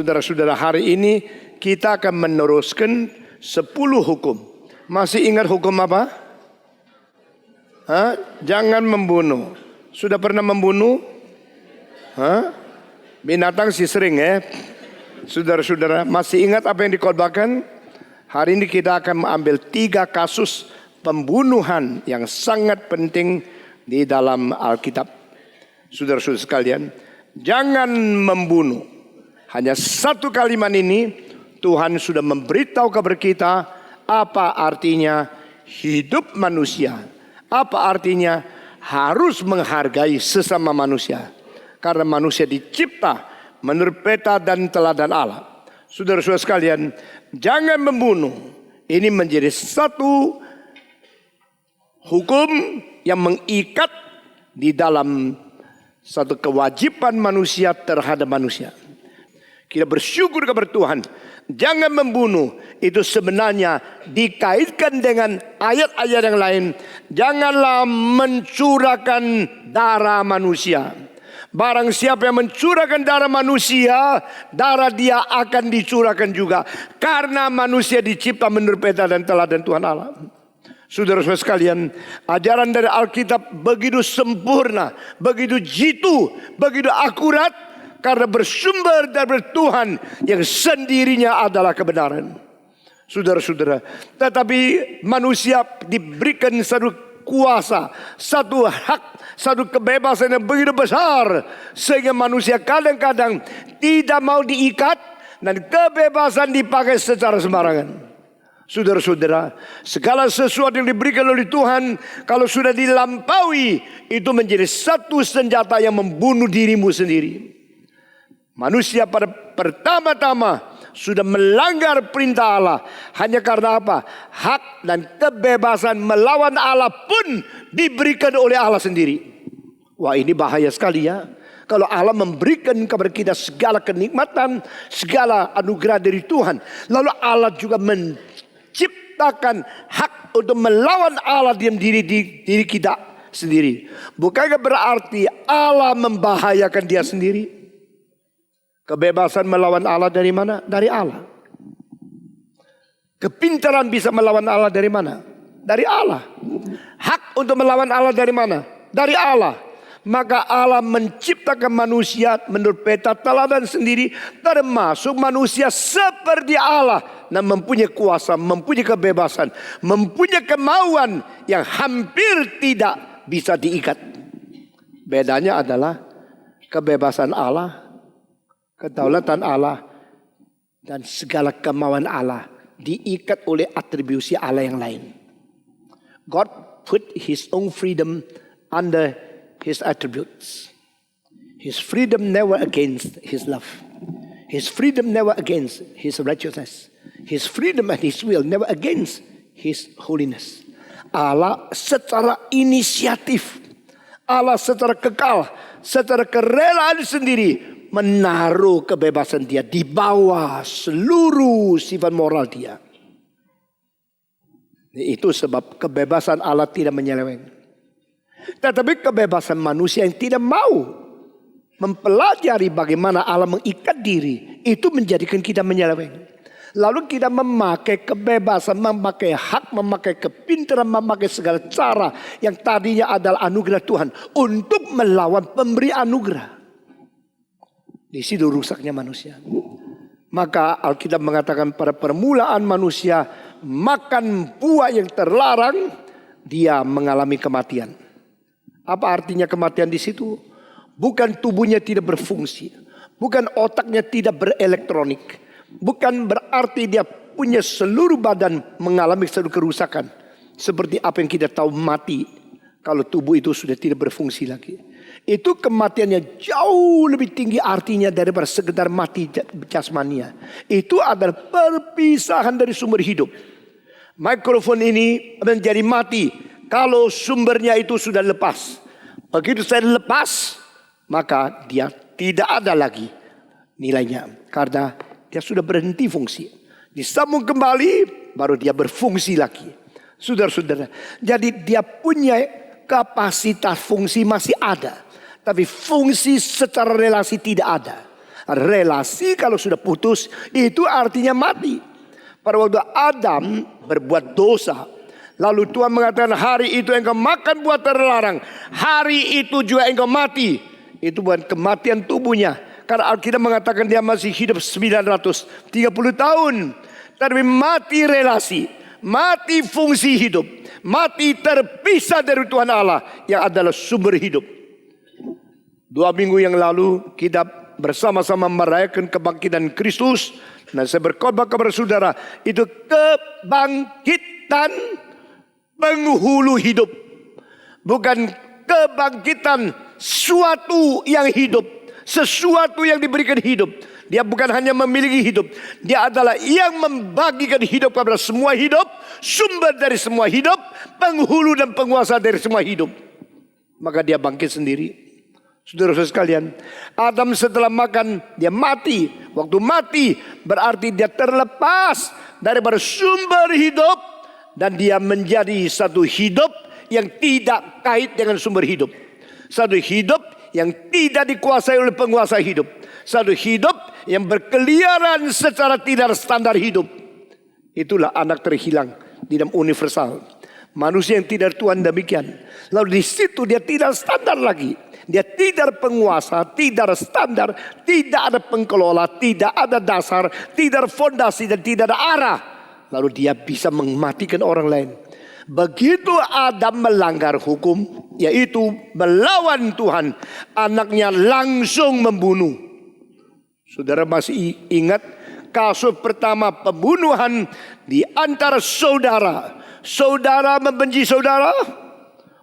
Saudara-saudara, hari ini kita akan meneruskan 10 hukum. Masih ingat hukum apa? Jangan membunuh. Sudah pernah membunuh? Binatang sih sering ya. Saudara-saudara, masih ingat apa yang dikhotbahkan? Hari ini kita akan mengambil 3 kasus pembunuhan yang sangat penting di dalam Alkitab. Saudara-saudara sekalian, jangan membunuh. Hanya satu kalimat ini Tuhan sudah memberitahu kepada kita apa artinya hidup manusia. Apa artinya harus menghargai sesama manusia. Karena manusia dicipta menurut peta dan teladan Allah. Saudara-saudara sekalian, jangan membunuh. Ini menjadi satu hukum yang mengikat di dalam satu kewajiban manusia terhadap manusia. Kita bersyukur kepada Tuhan. Jangan membunuh. Itu sebenarnya dikaitkan dengan ayat-ayat yang lain. Janganlah mencurahkan darah manusia. Barang siapa yang mencurahkan darah manusia, darah dia akan dicurahkan juga. Karena manusia dicipta menurut peta dan teladan Tuhan Allah. Saudara-saudara sekalian, ajaran dari Alkitab begitu sempurna, begitu jitu, begitu akurat. Karena bersumber dari Tuhan yang sendirinya adalah kebenaran. Saudara-saudara, tetapi manusia diberikan satu kuasa, satu hak, satu kebebasan yang begitu besar. Sehingga manusia kadang-kadang tidak mau diikat dan kebebasan dipakai secara sembarangan. Saudara-saudara, segala sesuatu yang diberikan oleh Tuhan, kalau sudah dilampaui, itu menjadi satu senjata yang membunuh dirimu sendiri. Manusia pada pertama-tama sudah melanggar perintah Allah. Hanya karena apa? Hak dan kebebasan melawan Allah pun diberikan oleh Allah sendiri. Wah, ini bahaya sekali ya. Kalau Allah memberikan kepada kita segala kenikmatan, segala anugerah dari Tuhan, lalu Allah juga menciptakan hak untuk melawan Allah diam diri kita sendiri. Bukankah berarti Allah membahayakan dia sendiri? Kebebasan melawan Allah dari mana? Dari Allah. Kepintaran bisa melawan Allah dari mana? Dari Allah. Hak untuk melawan Allah dari mana? Dari Allah. Maka Allah menciptakan manusia menurut peta teladan sendiri, termasuk manusia seperti Allah, dan mempunyai kuasa, mempunyai kebebasan, mempunyai kemauan yang hampir tidak bisa diikat. Bedanya adalah kebebasan Allah, kedaulatan Allah, dan segala kemauan Allah diikat oleh atribusi Allah yang lain. God put His own freedom under His attributes. His freedom never against His love. His freedom never against His righteousness. His freedom and His will never against His holiness. Allah secara inisiatif, Allah secara kekal, secara kerelaan sendiri menaruh kebebasan dia di bawah seluruh sifat moral dia. Itu sebab kebebasan Allah tidak menyeleweng. Tetapi kebebasan manusia yang tidak mau mempelajari bagaimana Allah mengikat diri, itu menjadikan kita menyeleweng. Lalu kita memakai kebebasan, memakai hak, memakai kepintaran, memakai segala cara yang tadinya adalah anugerah Tuhan untuk melawan pemberi anugerah. Di situ rusaknya manusia. Maka Alkitab mengatakan pada permulaan manusia makan buah yang terlarang, dia mengalami kematian. Apa artinya kematian di situ? Bukan tubuhnya tidak berfungsi, bukan otaknya tidak berelektronik, bukan berarti dia punya seluruh badan mengalami satu kerusakan. Seperti apa yang kita tahu mati kalau tubuh itu sudah tidak berfungsi lagi. Itu kematiannya jauh lebih tinggi artinya daripada sekedar mati jasmania. Itu adalah perpisahan dari sumber hidup. Mikrofon ini menjadi mati kalau sumbernya itu sudah lepas. Begitu saya lepas, maka dia tidak ada lagi nilainya. Karena dia sudah berhenti fungsi. Disambung kembali, baru dia berfungsi lagi. Saudara-saudara, jadi dia punya kapasitas fungsi masih ada. Tapi fungsi secara relasi tidak ada. relasi kalau sudah putus itu artinya mati. Pada waktu Adam berbuat dosa, lalu Tuhan mengatakan hari itu engkau makan buah terlarang, hari itu juga engkau mati. Itu bukan kematian tubuhnya, karena Alkitab mengatakan dia masih hidup 930 tahun. Tapi mati relasi, mati fungsi hidup, mati terpisah dari Tuhan Allah yang adalah sumber hidup. 2 minggu yang lalu kita bersama-sama merayakan kebangkitan Kristus. Dan saya berkhotbah kepada saudara, itu kebangkitan penghulu hidup, bukan kebangkitan suatu yang hidup, sesuatu yang diberikan hidup. Dia bukan hanya memiliki hidup, dia adalah yang membagikan hidup kepada semua hidup, sumber dari semua hidup, penghulu dan penguasa dari semua hidup. Maka dia bangkit sendiri. Saudara-saudara sekalian, Adam setelah makan dia mati. Waktu mati berarti dia terlepas daripada sumber hidup, dan dia menjadi satu hidup yang tidak kait dengan sumber hidup. Satu hidup yang tidak dikuasai oleh penguasa hidup. Satu hidup yang berkeliaran secara tidak standar hidup. Itulah anak terhilang di dalam universal. Manusia yang tidak Tuhan demikian. Lalu di situ dia tidak standar lagi. Dia tidak penguasa, tidak ada standar, tidak ada pengkelola, tidak ada dasar, tidak ada fondasi dan tidak ada arah. Lalu dia bisa mematikan orang lain. Begitu Adam melanggar hukum, yaitu melawan Tuhan, anaknya langsung membunuh. Saudara masih ingat kasus pertama pembunuhan di antara saudara? Saudara membenci saudara?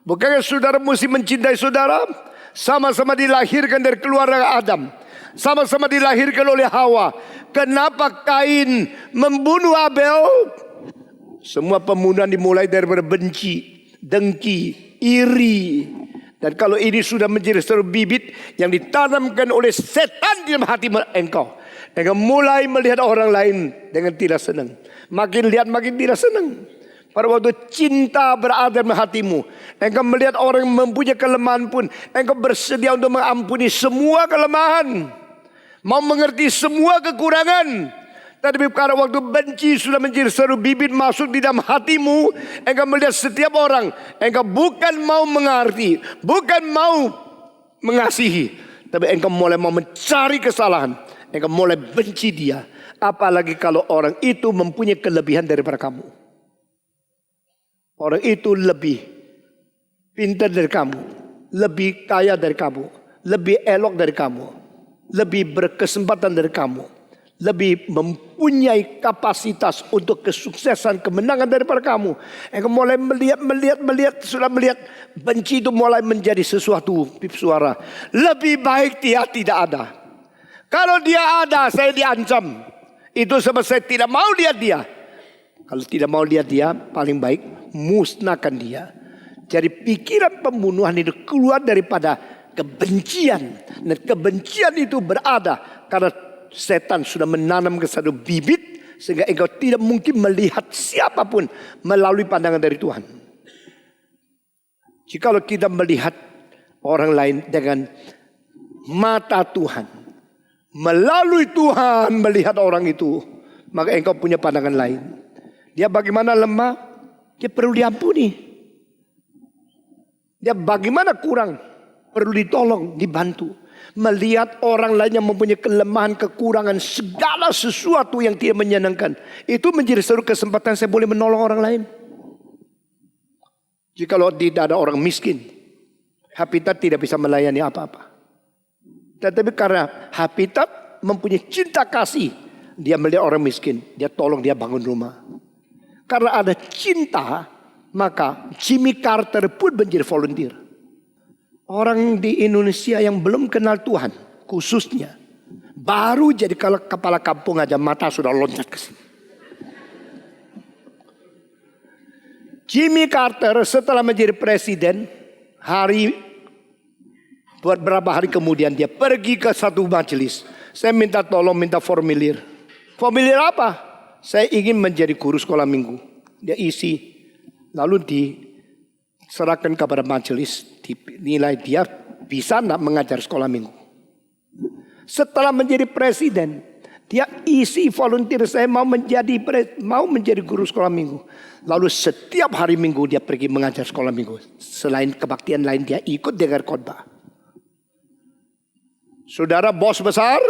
Bukankah saudara mesti mencintai saudara? Sama-sama dilahirkan dari keluarga Adam, sama-sama dilahirkan oleh Hawa. Kenapa Kain membunuh Abel? Semua pembunuhan dimulai dari benci, dengki, iri. Dan kalau ini sudah menjadi satu bibit yang ditanamkan oleh setan di dalam hati engkau, engkau mulai melihat orang lain dengan tidak senang. Makin lihat makin tidak senang. Pada waktu cinta berada dalam hatimu, engkau melihat orang yang mempunyai kelemahan pun, engkau bersedia untuk mengampuni semua kelemahan, mau mengerti semua kekurangan. Tapi karena waktu benci sudah menjadi seru bibit masuk di dalam hatimu, engkau melihat setiap orang, engkau bukan mau mengerti, bukan mau mengasihi, tapi engkau mulai mau mencari kesalahan, engkau mulai benci dia. Apalagi kalau orang itu mempunyai kelebihan daripada kamu. Orang itu lebih pintar dari kamu, lebih kaya dari kamu, lebih elok dari kamu, lebih berkesempatan dari kamu, lebih mempunyai kapasitas untuk kesuksesan, kemenangan daripada kamu. Engkau mulai melihat, sudah melihat benci itu mulai menjadi sesuatu pip suara. Lebih baik dia tidak ada. Kalau dia ada, saya diancam. Itu sebab saya tidak mau lihat dia. Kalau tidak mau lihat dia, paling baik musnahkan dia. Jadi pikiran pembunuhan itu keluar daripada kebencian. Dan kebencian itu berada karena setan sudah menanam ke satu bibit, sehingga engkau tidak mungkin melihat siapapun melalui pandangan dari Tuhan. Jikalau kita melihat orang lain dengan mata Tuhan, melalui Tuhan melihat orang itu, maka engkau punya pandangan lain. Dia bagaimana lemah, dia perlu diampuni. Dia bagaimana kurang, perlu ditolong, dibantu. Melihat orang lain yang mempunyai kelemahan, kekurangan, segala sesuatu yang tidak menyenangkan, itu menjadi satu kesempatan saya boleh menolong orang lain. Jikalau tidak ada orang miskin, Habitat tidak bisa melayani apa-apa. Tetapi karena Habitat mempunyai cinta kasih, dia melihat orang miskin, dia tolong dia bangun rumah. Karena ada cinta, maka Jimmy Carter pun menjadi volunteer. Orang di Indonesia yang belum kenal Tuhan, khususnya baru jadi kalau kepala kampung aja mata sudah loncat ke sini. Jimmy Carter setelah menjadi presiden, beberapa hari kemudian dia pergi ke satu majelis. Saya minta tolong, minta formulir. Formulir apa? Saya ingin menjadi guru sekolah minggu. Dia isi, lalu diserahkan kepada majelis, dinilai dia bisa tidak mengajar sekolah minggu. Setelah menjadi presiden, dia isi volunteer, saya mau menjadi guru sekolah minggu. Lalu setiap hari minggu dia pergi mengajar sekolah minggu. Selain kebaktian lain dia ikut dengar khotbah. Saudara bos besar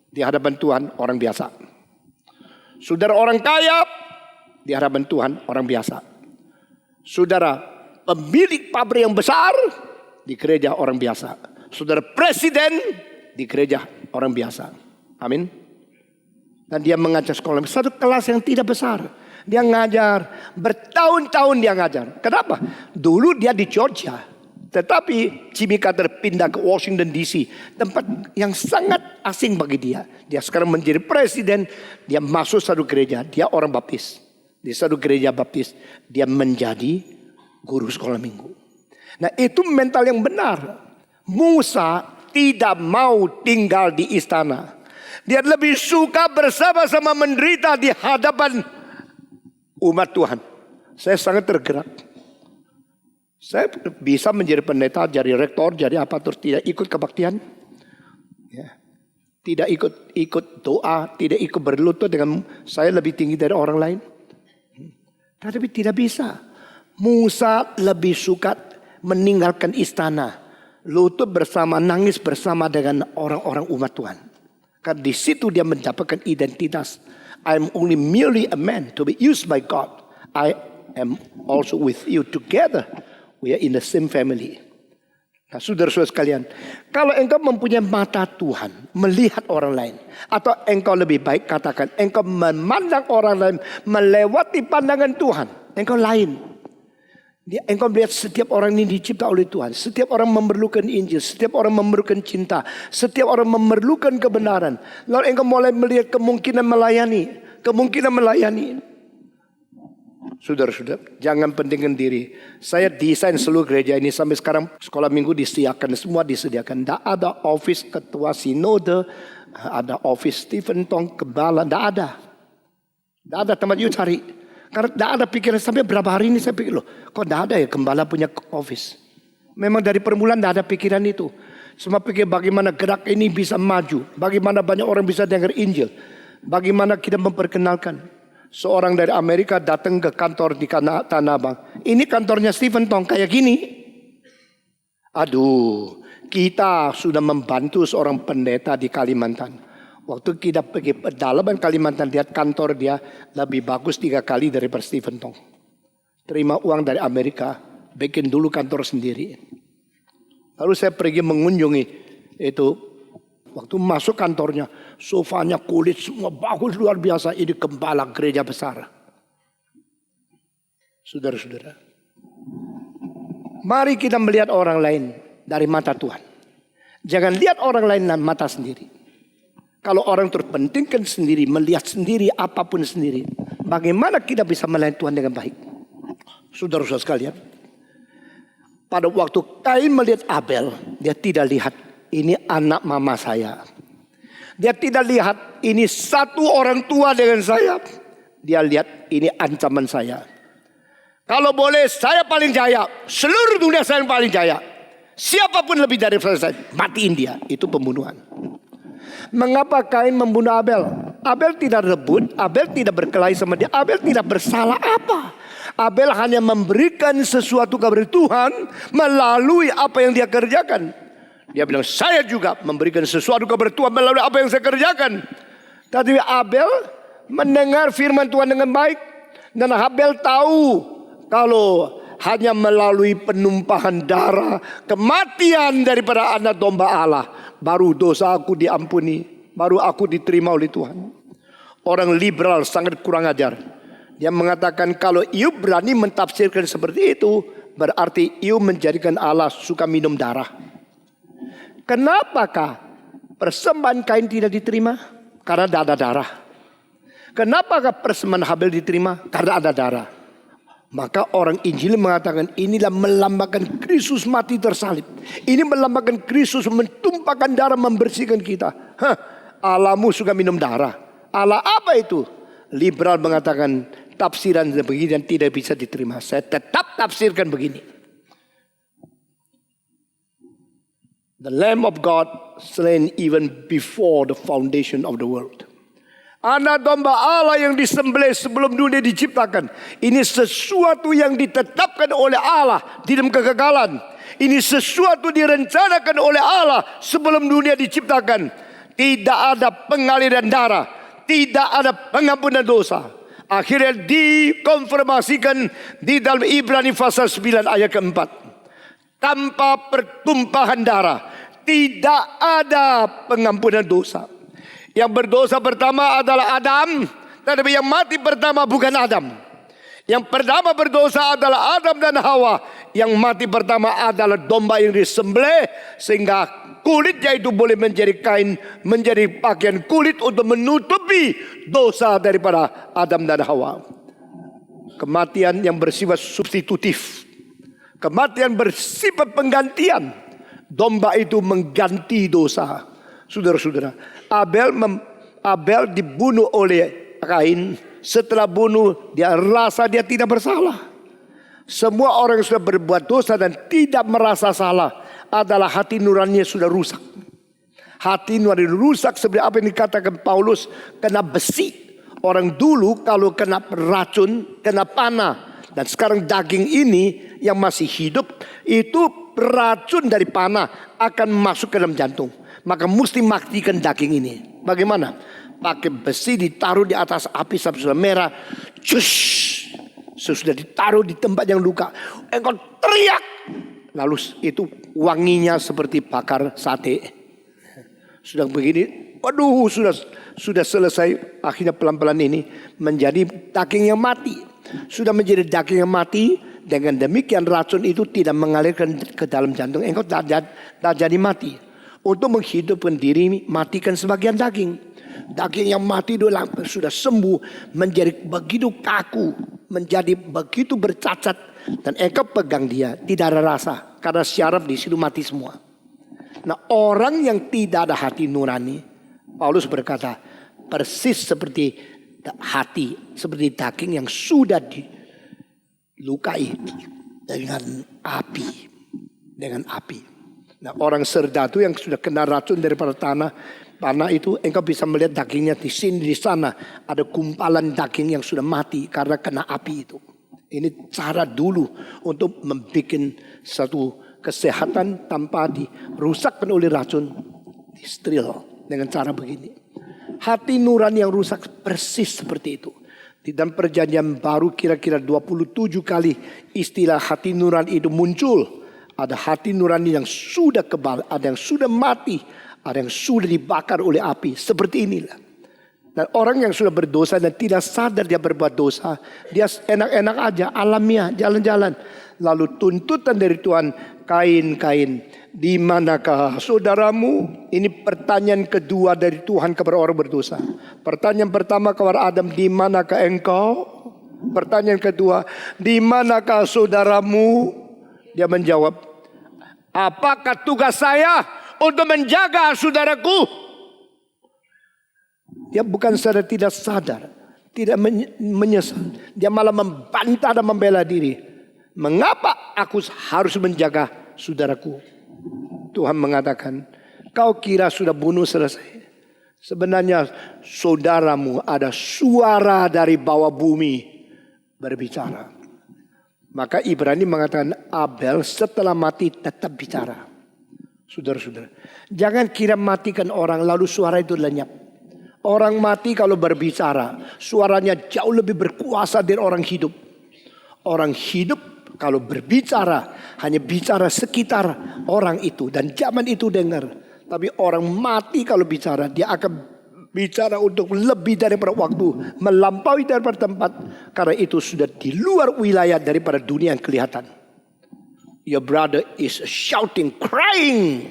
di hadapan Tuhan orang biasa. Saudara orang kaya di hadapan Tuhan orang biasa. Saudara pemilik pabrik yang besar di gereja orang biasa. Saudara presiden di gereja orang biasa. Amin. Dan dia mengajar sekolah. Satu kelas yang tidak besar. Dia ngajar. Bertahun-tahun dia ngajar. Kenapa? Dulu dia di Georgia. Tetapi Jimmy Carter pindah ke Washington DC. Tempat yang sangat asing bagi dia. Dia sekarang menjadi presiden. Dia masuk satu gereja. Dia orang baptis. Di satu gereja baptis. Dia menjadi guru sekolah minggu. Nah itu mental yang benar. Musa tidak mau tinggal di istana. Dia lebih suka bersama-sama menderita di hadapan umat Tuhan. Saya sangat tergerak. Saya bisa menjadi pendeta, jadi rektor, jadi apa, terus tidak ikut kebaktian. Ya. Tidak ikut doa, tidak ikut berlutut dengan saya lebih tinggi dari orang lain. Tapi tidak bisa. Musa lebih suka meninggalkan istana. Lutut bersama, nangis bersama dengan orang-orang umat Tuhan. Karena di situ dia mendapatkan identitas. I am only merely a man to be used by God. I am also with you together. We are in the same family. Nah, saudara-saudara sekalian, kalau engkau mempunyai mata Tuhan, melihat orang lain, atau engkau lebih baik katakan, engkau memandang orang lain melewati pandangan Tuhan, engkau lain. Engkau melihat setiap orang ini dicipta oleh Tuhan. Setiap orang memerlukan Injil. Setiap orang memerlukan cinta. Setiap orang memerlukan kebenaran. Lalu engkau mulai melihat kemungkinan melayani. Saudara-saudara, jangan pentingkan diri. Saya desain seluruh gereja ini sampai sekarang sekolah minggu disediakan. Semua disediakan. Tidak ada office ketua sinode. Ada office Stephen Tong gembala. Tidak ada. Tidak ada tempat you cari. Karena tidak ada pikiran sampai berapa hari ini saya pikir loh, kok tidak ada ya gembala punya office. Memang dari permulaan tidak ada pikiran itu. Semua pikir bagaimana gerak ini bisa maju, bagaimana banyak orang bisa dengar Injil, bagaimana kita memperkenalkan. Seorang dari Amerika datang ke kantor di Tanah Abang. Ini kantornya Stephen Tong kayak gini. Aduh, kita sudah membantu seorang pendeta di Kalimantan. Waktu kita pergi pedalaman Kalimantan, lihat kantor dia lebih bagus 3 kali daripada Stephen Tong. Terima uang dari Amerika, bikin dulu kantor sendiri. Lalu saya pergi mengunjungi itu. Waktu masuk kantornya, sofanya kulit semua bagus luar biasa. Ini gembala gereja besar. Saudara-saudara, mari kita melihat orang lain dari mata Tuhan. Jangan lihat orang lain dengan mata sendiri. Kalau orang terpentingkan sendiri, melihat sendiri, apapun sendiri. Bagaimana kita bisa melayani Tuhan dengan baik? Saudara-saudara sekalian. Pada waktu Kain melihat Abel, dia tidak lihat ini anak mama saya. Dia tidak lihat ini satu orang tua dengan saya. Dia lihat ini ancaman saya. Kalau boleh saya paling jaya. Seluruh dunia saya yang paling jaya. Siapapun lebih dari saya, matiin dia. Itu pembunuhan. Mengapa Kain membunuh Abel? Abel tidak rebut, Abel tidak berkelahi sama dia, Abel tidak bersalah apa. Abel hanya memberikan sesuatu kepada Tuhan melalui apa yang dia kerjakan. Dia bilang, saya juga memberikan sesuatu kepada Tuhan melalui apa yang saya kerjakan. Tapi Abel mendengar firman Tuhan dengan baik. Dan Abel tahu kalau hanya melalui penumpahan darah, kematian daripada anak domba Allah, baru dosa aku diampuni, baru aku diterima oleh Tuhan. Orang liberal sangat kurang ajar. Dia mengatakan kalau you berani mentafsirkan seperti itu, berarti you menjadikan Allah suka minum darah. Kenapakah persembahan Kain tidak diterima? Karena tidak ada darah. Kenapakah persembahan Habel diterima? Karena ada darah. Maka orang Injil mengatakan inilah melambangkan Kristus mati tersalib. Ini melambangkan Kristus mentumpahkan darah membersihkan kita. Allahmu suka minum darah. Allah apa itu? Liberal mengatakan tafsiran begini dan tidak bisa diterima. Saya tetap tafsirkan begini. The Lamb of God slain even before the foundation of the world. Anak domba Allah yang disembelih sebelum dunia diciptakan. Ini sesuatu yang ditetapkan oleh Allah di dalam kekekalan. Ini sesuatu direncanakan oleh Allah sebelum dunia diciptakan. Tidak ada pengaliran darah, tidak ada pengampunan dosa. Akhirnya dikonfirmasikan di dalam Ibrani pasal 9 ayat keempat. Tanpa pertumpahan darah tidak ada pengampunan dosa. Yang berdosa pertama adalah Adam, tetapi yang mati pertama bukan Adam. Yang pertama berdosa adalah Adam dan Hawa. Yang mati pertama adalah domba yang disembelih sehingga kulitnya itu boleh menjadi kain, menjadi pakaian kulit untuk menutupi dosa daripada Adam dan Hawa. Kematian yang bersifat substitutif. Kematian bersifat penggantian. Domba itu mengganti dosa. Saudara-saudara, Abel dibunuh oleh Kain. Setelah bunuh, dia rasa dia tidak bersalah. Semua orang yang sudah berbuat dosa dan tidak merasa salah adalah hati nuraninya sudah rusak. Hati nurani rusak seperti apa yang dikatakan Paulus, kena besi. Orang dulu kalau kena racun, kena panah. Dan sekarang daging ini yang masih hidup, itu racun dari panah akan masuk ke dalam jantung. Maka mesti matikan daging ini. Bagaimana? Pakai besi ditaruh di atas api sampai sudah merah. Cush! Sesudah ditaruh di tempat yang luka, engkau teriak. Lalu itu wanginya seperti bakar sate. Sudah begini, waduh, sudah selesai. Akhirnya pelan-pelan ini menjadi daging yang mati. Sudah menjadi daging yang mati. Dengan demikian racun itu tidak mengalirkan ke dalam jantung. Engkau tak jadi mati. Untuk menghidupkan diri, matikan sebagian daging. Daging yang mati itu sudah sembuh, menjadi begitu kaku, menjadi begitu bercacat, dan engkau pegang dia tidak ada rasa karena syaraf di situ mati semua. Nah, orang yang tidak ada hati nurani, Paulus berkata, persis seperti hati, seperti daging yang sudah dilukai dengan api, Nah, orang serdadu yang sudah kena racun daripada panah itu, engkau bisa melihat dagingnya di sini, di sana. Ada gumpalan daging yang sudah mati karena kena api itu. Ini cara dulu untuk membuat satu kesehatan tanpa dirusakkan oleh racun. Steril dengan cara begini. Hati nurani yang rusak persis seperti itu. Di dalam perjanjian baru kira-kira 27 kali istilah hati nurani itu muncul. Ada hati nurani yang sudah kebal, ada yang sudah mati, ada yang sudah dibakar oleh api. Seperti inilah. Dan orang yang sudah berdosa dan tidak sadar dia berbuat dosa, dia enak-enak aja, alamiah, jalan-jalan. Lalu tuntutan dari Tuhan, Kain, di manakah saudaramu? Ini pertanyaan kedua dari Tuhan kepada orang berdosa. Pertanyaan pertama kepada Adam, di manakah engkau? Pertanyaan kedua, di manakah saudaramu? Dia menjawab, apakah tugas saya untuk menjaga saudaraku? Dia bukan sadar, tidak sadar, tidak menyesal. Dia malah membantah dan membela diri. Mengapa aku harus menjaga saudaraku? Tuhan mengatakan, kau kira sudah bunuh selesai. Sebenarnya saudaramu ada suara dari bawah bumi berbicara. Maka Ibrani mengatakan Abel setelah mati tetap bicara. Saudara-saudara, jangan kira matikan orang lalu suara itu lenyap. Orang mati kalau berbicara, suaranya jauh lebih berkuasa dari orang hidup. Orang hidup kalau berbicara hanya bicara sekitar orang itu dan zaman itu dengar. Tapi orang mati kalau bicara, dia akan bicara untuk lebih daripada waktu, melampaui daripada tempat, karena itu sudah di luar wilayah daripada dunia yang kelihatan. Your brother is shouting, crying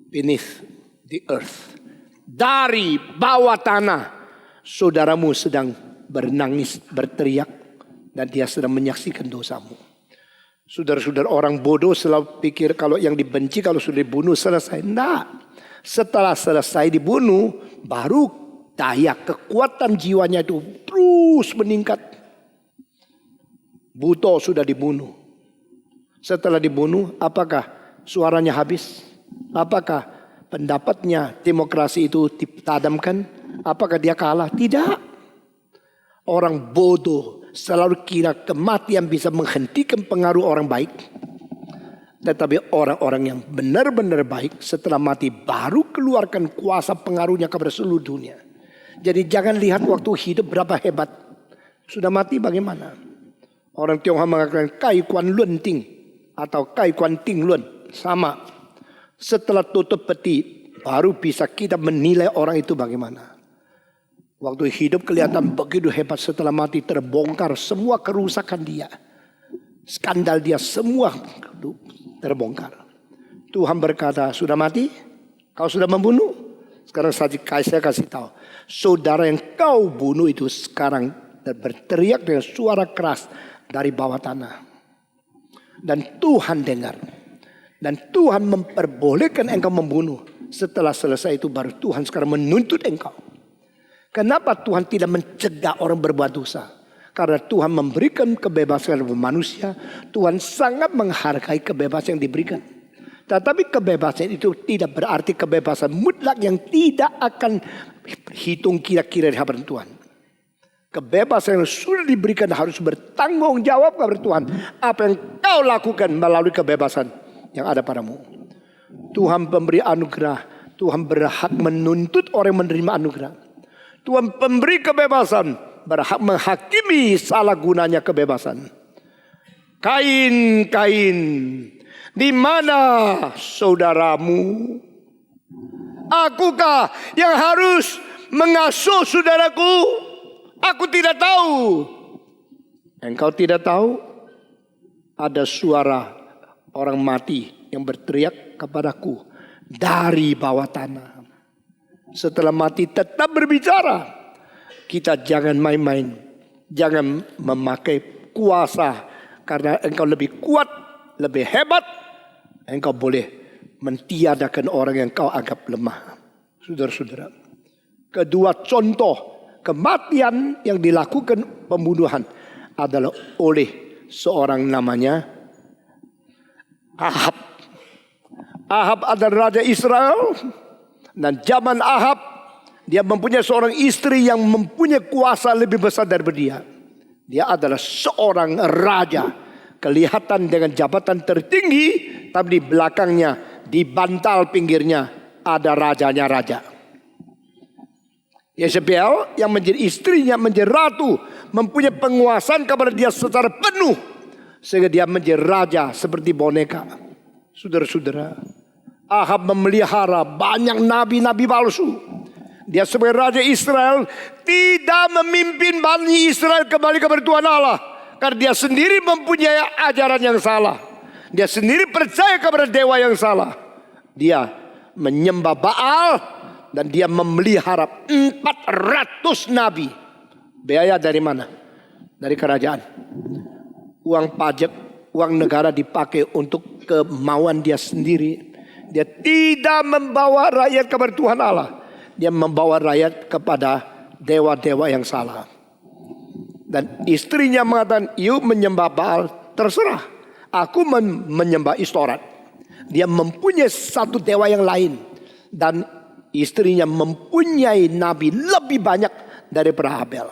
beneath the earth. Dari bawah tanah, saudaramu sedang bernangis, berteriak, dan dia sedang menyaksikan dosamu. Saudara-saudara, orang bodoh selalu pikir kalau yang dibenci kalau sudah dibunuh selesai. Tidak. Setelah selesai dibunuh, baru daya kekuatan jiwanya itu terus meningkat. Buto sudah dibunuh. Setelah dibunuh, apakah suaranya habis? Apakah pendapatnya demokrasi itu dipadamkan? Apakah dia kalah? Tidak. Orang bodoh selalu kira kematian bisa menghentikan pengaruh orang baik. Tetapi orang-orang yang benar-benar baik setelah mati baru keluarkan kuasa pengaruhnya kepada seluruh dunia. Jadi jangan lihat waktu hidup berapa hebat. Sudah mati bagaimana? Orang Tionghoa mengatakan kai kuan lun ting atau kai kuan ting lun. Sama. Setelah tutup peti baru bisa kita menilai orang itu bagaimana. Waktu hidup kelihatan begitu hebat, setelah mati terbongkar semua kerusakan dia. Skandal dia semua terbongkar. Tuhan berkata, sudah mati? Kau sudah membunuh? Sekarang saya kasih tahu. Saudara yang kau bunuh itu sekarang berteriak dengan suara keras dari bawah tanah. Dan Tuhan dengar. Dan Tuhan memperbolehkan engkau membunuh. Setelah selesai itu baru Tuhan sekarang menuntut engkau. Kenapa Tuhan tidak mencegah orang berbuat dosa? Karena Tuhan memberikan kebebasan kepada manusia. Tuhan sangat menghargai kebebasan yang diberikan. Tetapi kebebasan itu tidak berarti kebebasan mutlak yang tidak akan hitung kira-kira di hadapan Tuhan. Kebebasan yang sudah diberikan harus bertanggung jawab kepada Tuhan. Apa yang kau lakukan melalui kebebasan yang ada padamu. Tuhan pemberi anugerah. Tuhan berhak menuntut orang yang menerima anugerah. Tuhan pemberi kebebasan. Berhak menghakimi salah gunanya kebebasan. Kain, di mana saudaramu? Akukah yang harus mengasuh saudaraku? Aku tidak tahu. Engkau tidak tahu? Ada suara orang mati yang berteriak kepadaku dari bawah tanah. Setelah mati tetap berbicara. Kita jangan main-main. Jangan memakai kuasa. Karena engkau lebih kuat, lebih hebat. Engkau boleh mentiadakan orang yang kau anggap lemah. Saudara-saudara. Kedua contoh kematian yang dilakukan pembunuhan adalah oleh seorang namanya Ahab. Ahab adalah raja Israel. Dan zaman Ahab, dia mempunyai seorang istri yang mempunyai kuasa lebih besar daripada dia. Dia adalah seorang raja. Kelihatan dengan jabatan tertinggi, tapi di belakangnya, di bantal pinggirnya, ada rajanya raja. Yezebel yang menjadi istrinya, menjadi ratu, mempunyai penguasaan kepada dia secara penuh. Sehingga dia menjadi raja seperti boneka. Saudara-saudara, Ahab memelihara banyak nabi-nabi palsu. Dia sebagai raja Israel tidak memimpin Bani Israel kembali kepada Tuhan Allah. Karena dia sendiri mempunyai ajaran yang salah. Dia sendiri percaya kepada dewa yang salah. Dia menyembah Baal. Dan dia memelihara 400 nabi. Biaya dari mana? Dari kerajaan. Uang pajak, uang negara dipakai untuk kemauan dia sendiri. Dia tidak membawa rakyat kepada Tuhan Allah. Dia membawa rakyat kepada dewa-dewa yang salah. Dan istrinya mengatakan, "You menyembah Baal, terserah. Aku menyembah Istorat." Dia mempunyai satu dewa yang lain. Dan istrinya mempunyai nabi lebih banyak daripada Abel.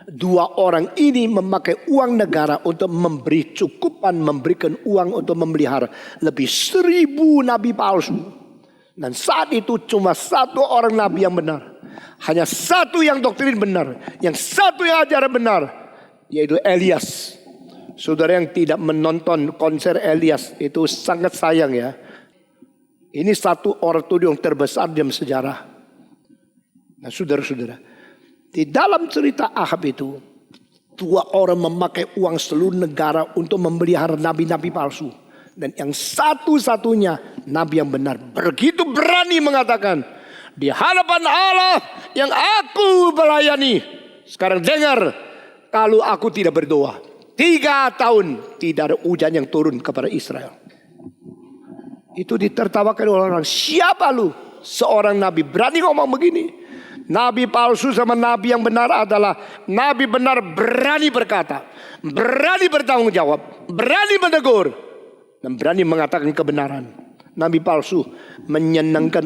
Dua orang ini memakai uang negara untuk memberi cukupan, memberikan uang untuk memelihara lebih 1000 nabi palsu. Dan saat itu cuma satu orang nabi yang benar. Hanya satu yang doktrin benar. Yang satu yang ajaran benar. Yaitu Elias. Saudara yang tidak menonton konser Elias itu sangat sayang ya. Ini satu oratorium terbesar dalam sejarah. Nah saudara-saudara. Di dalam cerita Ahab itu. Dua orang memakai uang seluruh negara untuk memelihara nabi-nabi palsu. Dan yang satu-satunya nabi yang benar. Begitu berani mengatakan. Di hadapan Allah yang aku melayani. Sekarang dengar. Kalau aku tidak berdoa. 3 tahun tidak ada hujan yang turun kepada Israel. Itu ditertawakan oleh orang. Siapa lu? Seorang nabi berani ngomong begini. Nabi palsu sama nabi yang benar adalah nabi benar berani berkata, berani bertanggung jawab, berani menegur, dan berani mengatakan kebenaran. Nabi palsu menyenangkan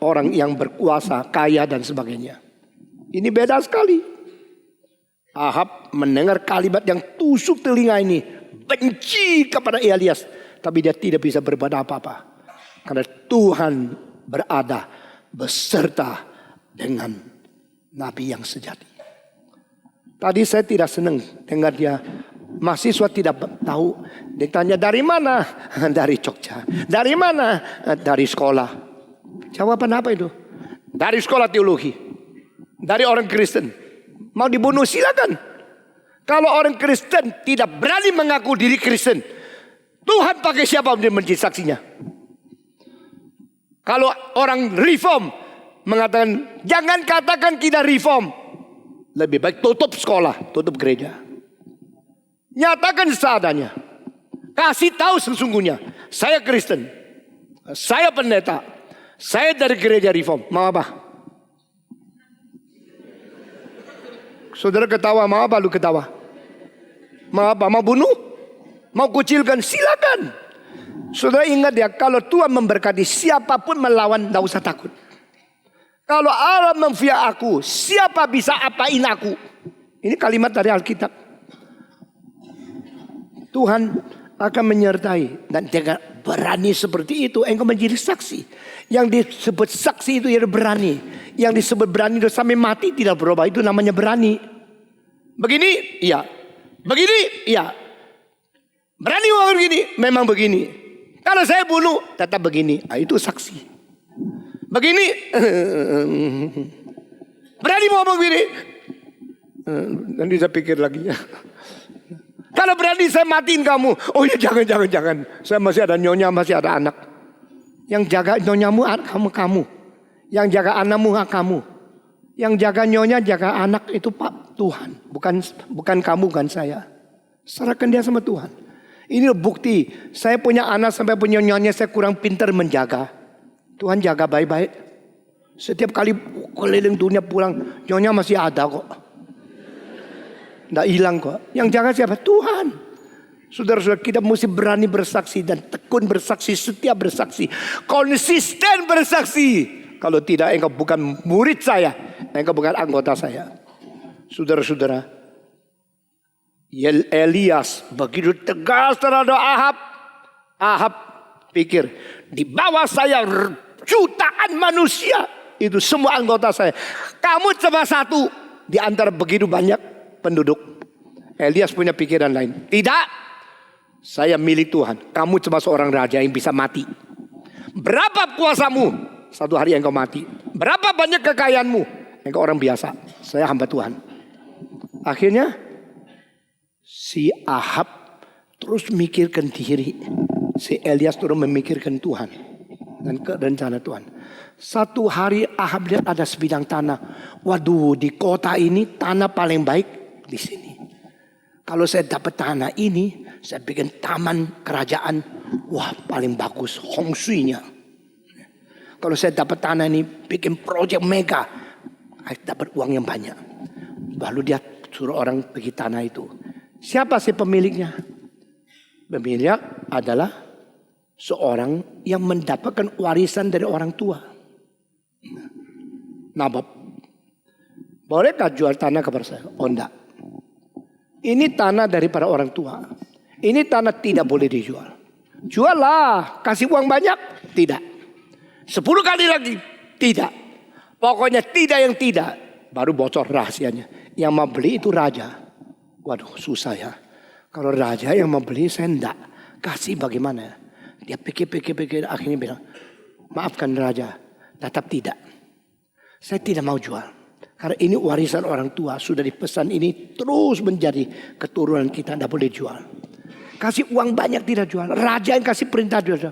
orang yang berkuasa, kaya dan sebagainya. Ini beda sekali. Ahab mendengar kalimat yang tusuk telinga ini, benci kepada Elias, tapi dia tidak bisa berbuat apa-apa karena Tuhan berada beserta dengan nabi yang sejati. Tadi saya tidak senang dengar dia. Mahasiswa tidak tahu. Ditanya dari mana? Dari Jogja. Dari mana? Dari sekolah. Jawaban apa itu? Dari sekolah teologi. Dari orang Kristen. Mau dibunuh silakan. Kalau orang Kristen tidak berani mengaku diri Kristen, Tuhan pakai siapa untuk menjadi saksinya? Kalau orang reform mengatakan jangan katakan kita reform, lebih baik tutup sekolah, tutup gereja. Nyatakan seadanya. Kasih tahu sesungguhnya. Saya Kristen. Saya pendeta. Saya dari gereja reform. Mau apa? Saudara ketawa. Mau apa lu ketawa? Mau apa? Mau bunuh? Mau kucilkan? Silakan. Saudara ingat ya. Kalau Tuhan memberkati siapapun melawan, tidak usah takut. Kalau Allah memfiak aku, siapa bisa apain aku? Ini kalimat dari Alkitab. Tuhan akan menyertai. Dan dengan berani seperti itu, engkau menjadi saksi. Yang disebut saksi itu ya berani. Yang disebut berani itu sampai mati tidak berubah. Itu namanya berani. Begini, iya. Begini, iya. Berani mau begini, memang begini. Kalau saya bunuh, tetap begini. Nah, itu saksi. Begini, berani mau ngomong begini. Nanti saya pikir lagi ya. Kalau berani saya matiin kamu. Oh ya jangan. Saya masih ada nyonya, masih ada anak. Yang jaga nyonyamu kamu. Yang jaga anakmu kamu. Yang jaga nyonya, jaga anak itu Pak Tuhan. Bukan kamu, bukan saya. Serahkan dia sama Tuhan. Ini bukti. Saya punya anak sampai punya nyonya, saya kurang pintar menjaga. Tuhan jaga baik-baik. Setiap kali keliling dunia pulang, nyonya masih ada kok. Tidak hilang kok. Yang jaga siapa? Tuhan. Saudara-saudara, kita mesti berani bersaksi dan tekun bersaksi, setia bersaksi, konsisten bersaksi. Kalau tidak, engkau bukan murid saya, engkau bukan anggota saya. Saudara-saudara, Elias begitu tegas terhadap Ahab. Ahab pikir, di bawah saya jutaan manusia, itu semua anggota saya. Kamu cuma satu di antara begitu banyak penduduk. Elias punya pikiran lain. Tidak, saya milik Tuhan. Kamu cuma seorang raja yang bisa mati. Berapa kuasamu? Satu hari engkau mati. Berapa banyak kekayaanmu? Engkau orang biasa. Saya hamba Tuhan. Akhirnya si Ahab terus mikirkan diri. Si Elias terus memikirkan Tuhan dan rencana Tuhan. Satu hari Ahab lihat ada sebidang tanah. Waduh, di kota ini tanah paling baik di sini. Kalau saya dapat tanah ini, saya bikin taman kerajaan. Wah, paling bagus Hong Shui-nya. Kalau saya dapat tanah ini, bikin proyek mega, saya dapat uang yang banyak. Lalu dia suruh orang pergi tanah itu. Siapa sih pemiliknya? Pemiliknya adalah seorang yang mendapatkan warisan dari orang tua. Nabab, bolehkah jual tanah kepada saya? Oh enggak. Ini tanah daripada orang tua. Ini tanah tidak boleh dijual. Juallah, kasih uang banyak. Tidak. 10 kali lagi. Tidak. Pokoknya tidak yang tidak. Baru bocor rahasianya. Yang mau beli itu raja. Waduh, susah ya. Kalau raja yang mau beli, saya enggak. Kasih bagaimana? Dia pikir, akhirnya bilang, maafkan raja, tetap tidak. Saya tidak mau jual. Karena ini warisan orang tua, sudah dipesan ini terus menjadi keturunan kita, tidak boleh jual. Kasih uang banyak tidak jual. Raja yang kasih perintah jual.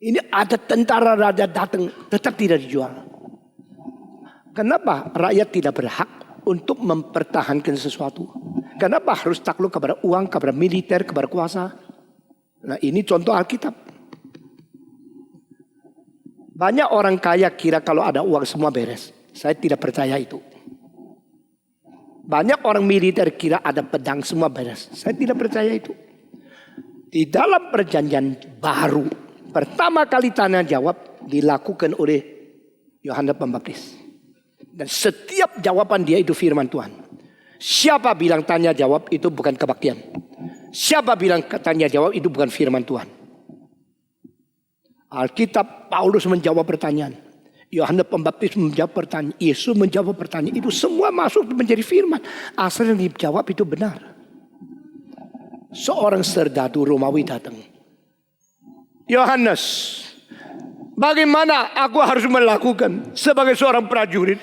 Ini ada tentara raja datang, tetap tidak dijual. Kenapa rakyat tidak berhak untuk mempertahankan sesuatu? Kenapa harus takluk kepada uang, kepada militer, kepada kuasa? Nah ini contoh Alkitab. Banyak orang kaya kira kalau ada uang semua beres. Saya tidak percaya itu. Banyak orang militer kira ada pedang semua beres. Saya tidak percaya itu. Di dalam perjanjian baru, Pertama kali tanya jawab dilakukan oleh Yohanes Pembaptis. Dan setiap jawaban dia itu firman Tuhan. Siapa bilang tanya jawab itu bukan kebaktian? Siapa bilang tanya jawab itu bukan firman Tuhan? Alkitab Paulus menjawab pertanyaan. Yohanes Pembaptis menjawab pertanyaan. Yesus menjawab pertanyaan. Itu semua masuk menjadi firman. Asal yang dijawab itu benar. Seorang serdadu Romawi datang. Yohanes, bagaimana aku harus melakukan sebagai seorang prajurit?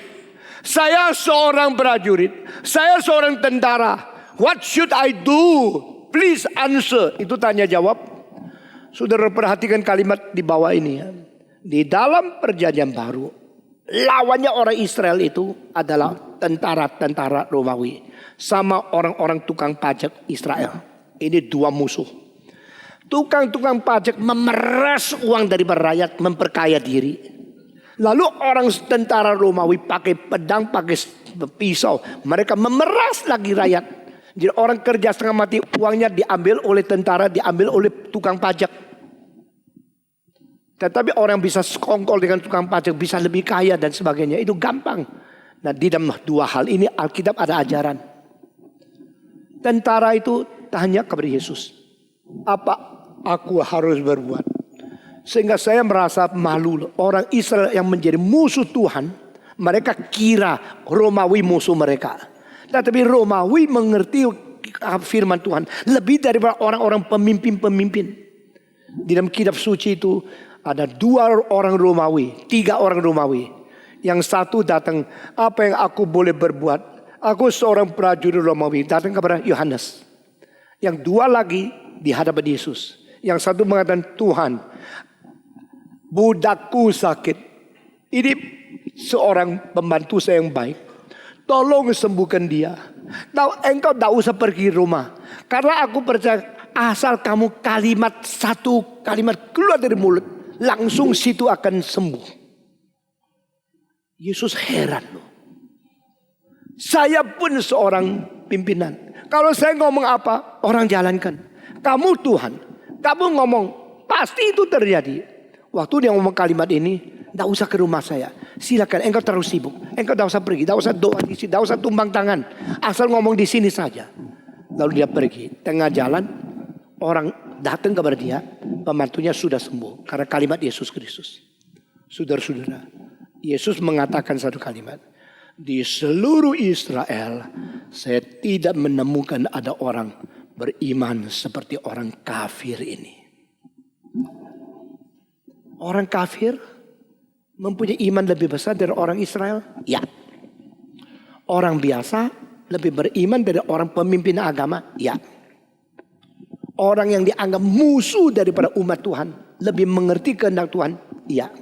Saya seorang prajurit. Saya seorang tentara. What should I do? Please answer. Itu tanya jawab. Saudara perhatikan kalimat di bawah ini ya. Di dalam perjanjian baru, lawannya orang Israel itu adalah tentara-tentara Romawi. Sama orang-orang tukang pajak Israel. Ini dua musuh. Tukang-tukang pajak memeras uang dari rakyat, memperkaya diri. Lalu orang tentara Romawi pakai pedang, pakai pisau. Mereka memeras lagi rakyat. Jadi orang kerja setengah mati, uangnya diambil oleh tentara, diambil oleh tukang pajak. Tetapi orang bisa sekongkol dengan tukang pajak, bisa lebih kaya dan sebagainya. Itu gampang. Nah di dalam dua hal ini Alkitab ada ajaran. Tentara itu tanya kepada Yesus. Apa aku harus berbuat? Sehingga saya merasa malu. Orang Israel yang menjadi musuh Tuhan. Mereka kira Romawi musuh mereka. Tetapi Romawi mengerti firman Tuhan. Lebih daripada orang-orang pemimpin-pemimpin. Di dalam kitab suci itu ada 2 orang Romawi, 3 orang Romawi. Yang satu datang, apa yang aku boleh berbuat? Aku seorang prajurit Romawi. Datang kepada Yohanes. Yang 2 lagi di hadapan Yesus. Yang satu mengatakan, Tuhan, budakku sakit. Ini seorang pembantu saya yang baik. Tolong sembuhkan dia. Engkau tidak usah pergi rumah. Karena aku percaya asal kamu satu kalimat keluar dari mulut. Langsung situ akan sembuh. Yesus heran loh. Saya pun seorang pimpinan. Kalau saya ngomong apa, orang jalankan. Kamu Tuhan, kamu ngomong, pasti itu terjadi. Waktu dia ngomong kalimat ini, tidak usah ke rumah saya. Silakan, engkau terus sibuk. Engkau tidak usah pergi, tidak usah doa di sini, tidak usah tumbang tangan. Asal ngomong di sini saja. Lalu dia pergi. Tengah jalan, orang datang kepada dia, pembantunya sudah sembuh karena kalimat Yesus Kristus. Saudara-saudara, Yesus mengatakan satu kalimat. Di seluruh Israel, saya tidak menemukan ada orang beriman seperti orang kafir ini. Orang kafir mempunyai iman lebih besar dari orang Israel? Ya. Orang biasa lebih beriman dari orang pemimpin agama? Ya. Orang yang dianggap musuh daripada umat Tuhan lebih mengerti kehendak Tuhan? Iya.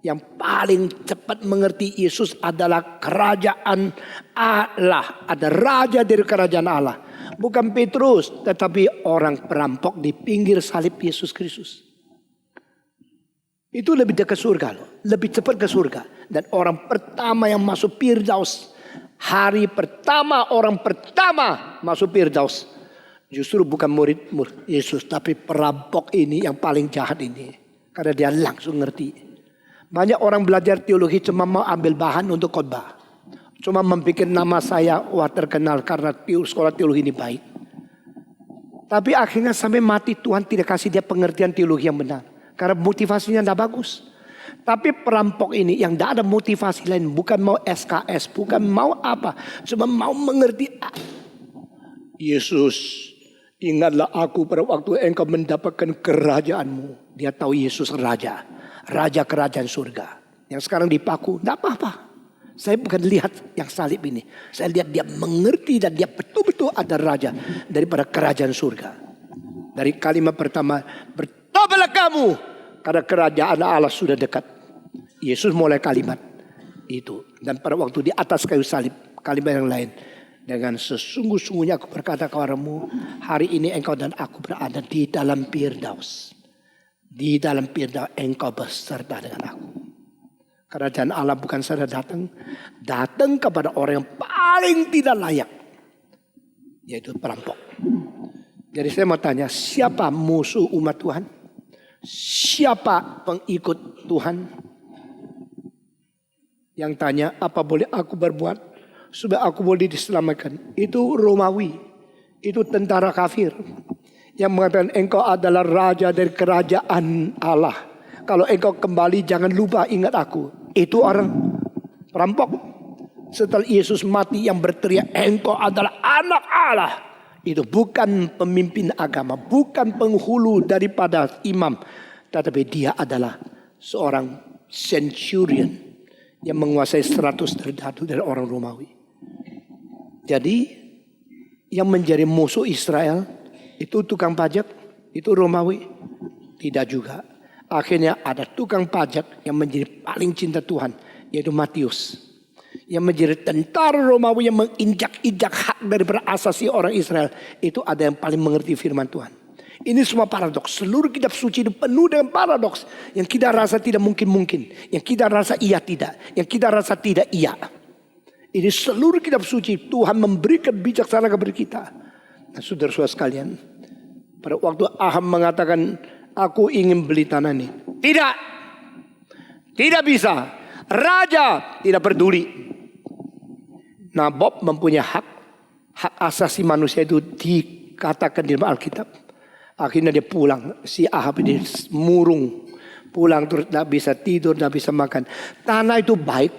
Yang paling cepat mengerti Yesus adalah kerajaan Allah. Ada raja dari kerajaan Allah. Bukan Petrus, tetapi orang perampok di pinggir salib Yesus Kristus. Itu lebih dekat surga loh. Lebih cepat ke surga. Dan orang pertama yang masuk Firdaus. Hari pertama orang pertama masuk Firdaus. Justru bukan murid Yesus, tapi perampok ini yang paling jahat ini. Karena dia langsung ngerti. Banyak orang belajar teologi cuma mau ambil bahan untuk khotbah. Cuma membuat nama saya terkenal karena sekolah teologi ini baik. Tapi akhirnya sampai mati Tuhan tidak kasih dia pengertian teologi yang benar. Karena motivasinya tidak bagus. Tapi perampok ini yang tidak ada motivasi lain. Bukan mau SKS, bukan mau apa. Cuma mau mengerti. Yesus, ingatlah aku pada waktu engkau mendapatkan kerajaanmu. Dia tahu Yesus raja. Raja kerajaan surga. Yang sekarang dipaku. Tidak apa-apa. Saya bukan lihat yang salib ini. Saya lihat dia mengerti dan dia betul-betul ada raja. Daripada kerajaan surga. Dari kalimat pertama. Bertobatlah kamu. Karena kerajaan Allah sudah dekat. Yesus mulai kalimat itu. Dan pada waktu di atas kayu salib. Kalimat yang lain. Dengan sesungguh-sungguhnya aku berkata kepadamu. Hari ini engkau dan aku berada di dalam Firdaus. Di dalam Firdaus engkau beserta dengan aku. Kerajaan Allah bukan saja datang. Datang kepada orang yang paling tidak layak. Yaitu perampok. Jadi saya mau tanya. Siapa musuh umat Tuhan? Siapa pengikut Tuhan? Yang tanya, apa boleh aku berbuat supaya aku boleh diselamatkan? Itu Romawi, itu tentara kafir yang mengatakan engkau adalah raja dari kerajaan Allah. Kalau engkau kembali jangan lupa ingat aku. Itu orang perampok. Setelah Yesus mati yang berteriak engkau adalah anak Allah. Itu bukan pemimpin agama, bukan penghulu daripada imam, tetapi dia adalah seorang centurion yang menguasai 100 derajat dari orang Romawi. Jadi yang menjadi musuh Israel itu tukang pajak, itu Romawi? Tidak juga. Akhirnya ada tukang pajak yang menjadi paling cinta Tuhan, yaitu Matius. Yang menjadi tentara Romawi yang menginjak-injak hak daripada asasi orang Israel. Itu ada yang paling mengerti firman Tuhan. Ini semua paradoks. Seluruh kitab suci itu penuh dengan paradoks. Yang kita rasa tidak mungkin-mungkin. Yang kita rasa iya tidak. Yang kita rasa tidak iya. Ini seluruh kitab suci Tuhan memberikan bijaksana kepada kita. Nah, saudara-saudara sekalian. Pada waktu Ahab mengatakan, aku ingin beli tanah ini. Tidak. Tidak bisa. Raja tidak peduli. Nabob mempunyai hak. Hak asasi manusia itu dikatakan di dalam Alkitab. Akhirnya dia pulang. Si Ahab ini murung. Pulang terus tidak bisa tidur, tidak bisa makan. Tanah itu baik.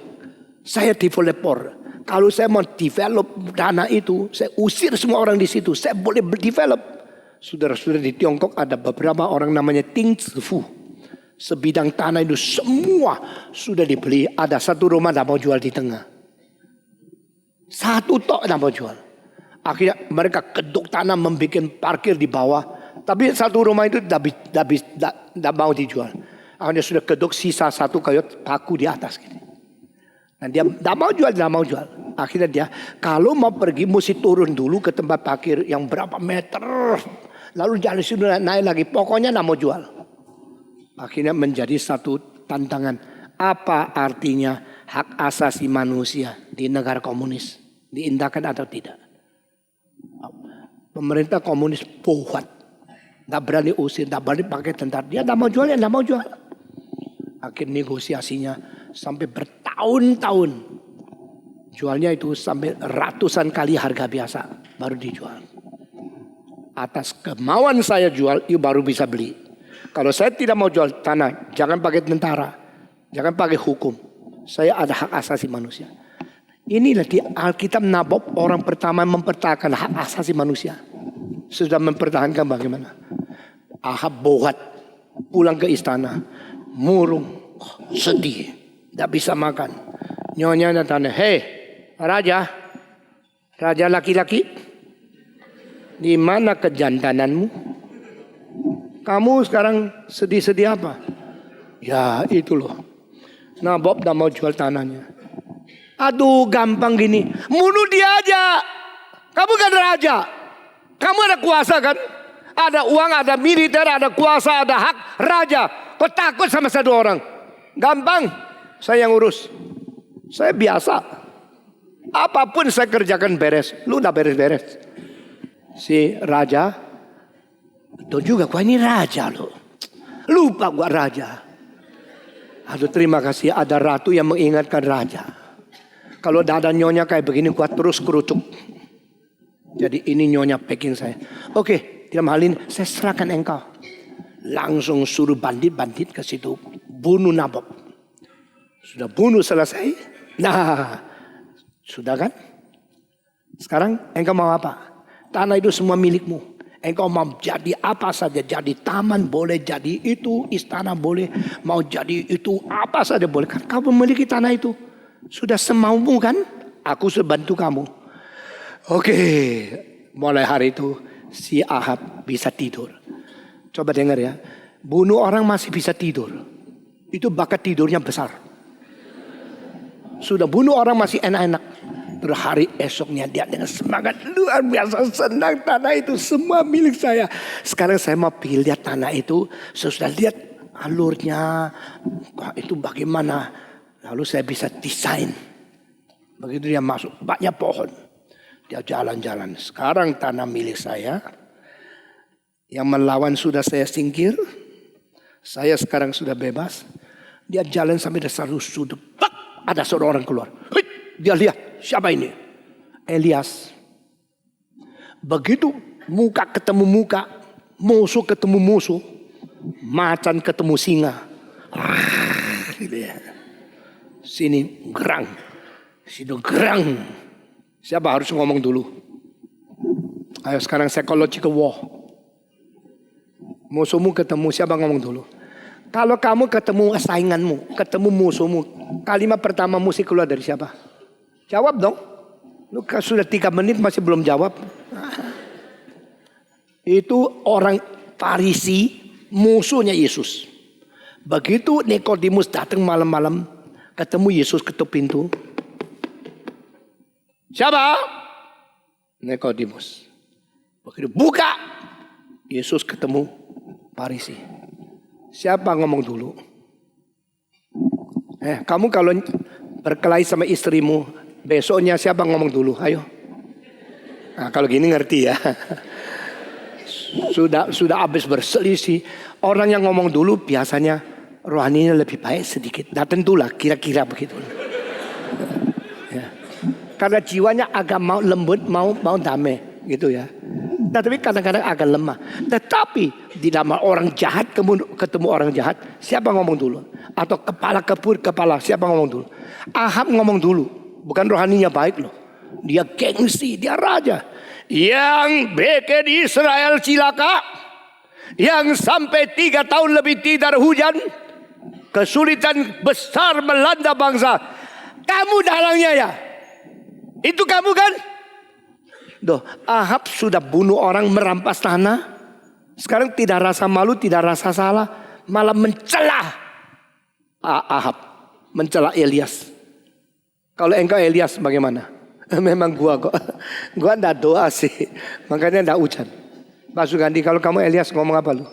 Saya developer. Kalau saya mau develop tanah itu, saya usir semua orang di situ. Saya boleh develop. Saudara-saudara, di Tiongkok ada beberapa orang namanya Ting Zifu. Sebidang tanah itu semua sudah dibeli. Ada satu rumah tidak mau jual di tengah. Satu tok tidak mau jual. Akhirnya mereka keduk tanah membuat parkir di bawah. Tapi satu rumah itu tidak mau dijual. Akhirnya sudah keduk sisa satu kayu paku di atas. Dan dia tidak mau jual. Akhirnya dia kalau mau pergi mesti turun dulu ke tempat parkir yang berapa meter. Lalu jalan sudah naik lagi. Pokoknya tidak mau jual. Akhirnya menjadi satu tantangan. Apa artinya hak asasi manusia di negara komunis? Diindahkan atau tidak? Pemerintah komunis buat. Tidak berani usir, tidak berani pakai tentara. Dia tidak mau jual, ya tidak mau jual. Akhir negosiasinya sampai bertahun-tahun. Jualnya itu sampai ratusan kali harga biasa. Baru dijual. Atas kemauan saya jual, you baru bisa beli. Kalau saya tidak mau jual tanah, jangan pakai tentara. Jangan pakai hukum. Saya ada hak asasi manusia. Inilah di Alkitab Nabob orang pertama mempertahankan hak asasi manusia. Sudah mempertahankan bagaimana? Ahab bohat. Pulang ke istana. Murung. Sedih. Tidak bisa makan. Nyonya tanya, hei raja. Raja laki-laki. Di mana kejantananmu? Kamu sekarang sedih-sedih apa? Ya itu loh. Nabob tidak mau jual tanahnya. Aduh gampang gini. Bunuh dia aja. Kamu kan raja. Kamu ada kuasa kan? Ada uang, ada militer, ada kuasa, ada hak. Raja. Kau takut sama satu orang? Gampang. Saya yang urus. Saya biasa. Apapun saya kerjakan beres. Lu udah beres-beres. Si raja. Itu juga gua ini raja loh. Lupa gua raja. Aduh terima kasih ada ratu yang mengingatkan raja. Kalau ada nyonya kayak begini gua terus kerucuk. Jadi ini nyonya packing saya. Oke, dalam hal ini saya serahkan engkau. Langsung suruh bandit-bandit ke situ. Bunuh Nabob. Sudah bunuh selesai. Nah, sudah kan? Sekarang engkau mau apa? Tanah itu semua milikmu. Engkau mau jadi apa saja. Jadi taman boleh, jadi itu. Istana boleh. Mau jadi itu apa saja boleh. Kan kau memiliki tanah itu. Sudah semaumu kan. Aku sudah bantu kamu. Oke. Mulai hari itu si Ahab bisa tidur. Coba dengar ya. Bunuh orang masih bisa tidur. Itu bakat tidurnya besar. Sudah bunuh orang masih enak-enak. Terus hari esoknya dia dengan semangat luar biasa senang, tanah itu semua milik saya. Sekarang saya mau pilih lihat tanah itu. Saya sudah lihat alurnya. Itu bagaimana. Lalu saya bisa desain. Begitu dia masuk banyak pohon. Dia jalan-jalan. Sekarang tanah milik saya. Yang melawan sudah saya singkir. Saya sekarang sudah bebas. Dia jalan sampai dasar sudut. Ada seorang keluar. Dia lihat, siapa ini? Elias. Begitu muka ketemu muka, musuh ketemu musuh, macan ketemu singa. Sini gerang, sini gerang. Siapa harus ngomong dulu? Ayo sekarang psychological war. Musuhmu ketemu, siapa ngomong dulu? Kalau kamu ketemu sainganmu, ketemu musuhmu, kalimat pertama mesti keluar dari siapa? Jawab dong. Lu sudah 3 menit masih belum jawab. Itu orang Farisi, musuhnya Yesus. Begitu Nikodemus datang malam-malam, ketemu Yesus ketuk pintu. Siapa? Nikodemus. Begitu buka, Yesus ketemu Farisi. Siapa ngomong dulu? Kamu kalau berkelahi sama istrimu, besoknya siapa ngomong dulu? Ayo. Nah, kalau gini ngerti ya. Sudah habis berselisih. Orang yang ngomong dulu biasanya rohaninya lebih baik sedikit. Nah tentulah kira-kira begitu. Ya. Karena jiwanya agak mau lembut, mau damai gitu ya. Tapi kadang-kadang agak lemah. Tetapi di dalam orang jahat ketemu orang jahat, siapa ngomong dulu? Atau kepala siapa ngomong dulu? Ahab ngomong dulu. Bukan rohaninya baik loh. Dia gengsi, dia raja. Yang bikin Israel cilaka, yang sampai 3 tahun lebih tidak hujan, kesulitan besar melanda bangsa. Kamu dalangnya ya? Itu kamu kan? Ahab sudah bunuh orang, merampas tanah. Sekarang tidak rasa malu, tidak rasa salah, malah mencela Ahab, mencela Elias. Kalau engkau Elias bagaimana? Memang gua enggak doa sih, makanya enggak hujan. Pak Sugandi, kalau kamu Elias ngomong apa lu?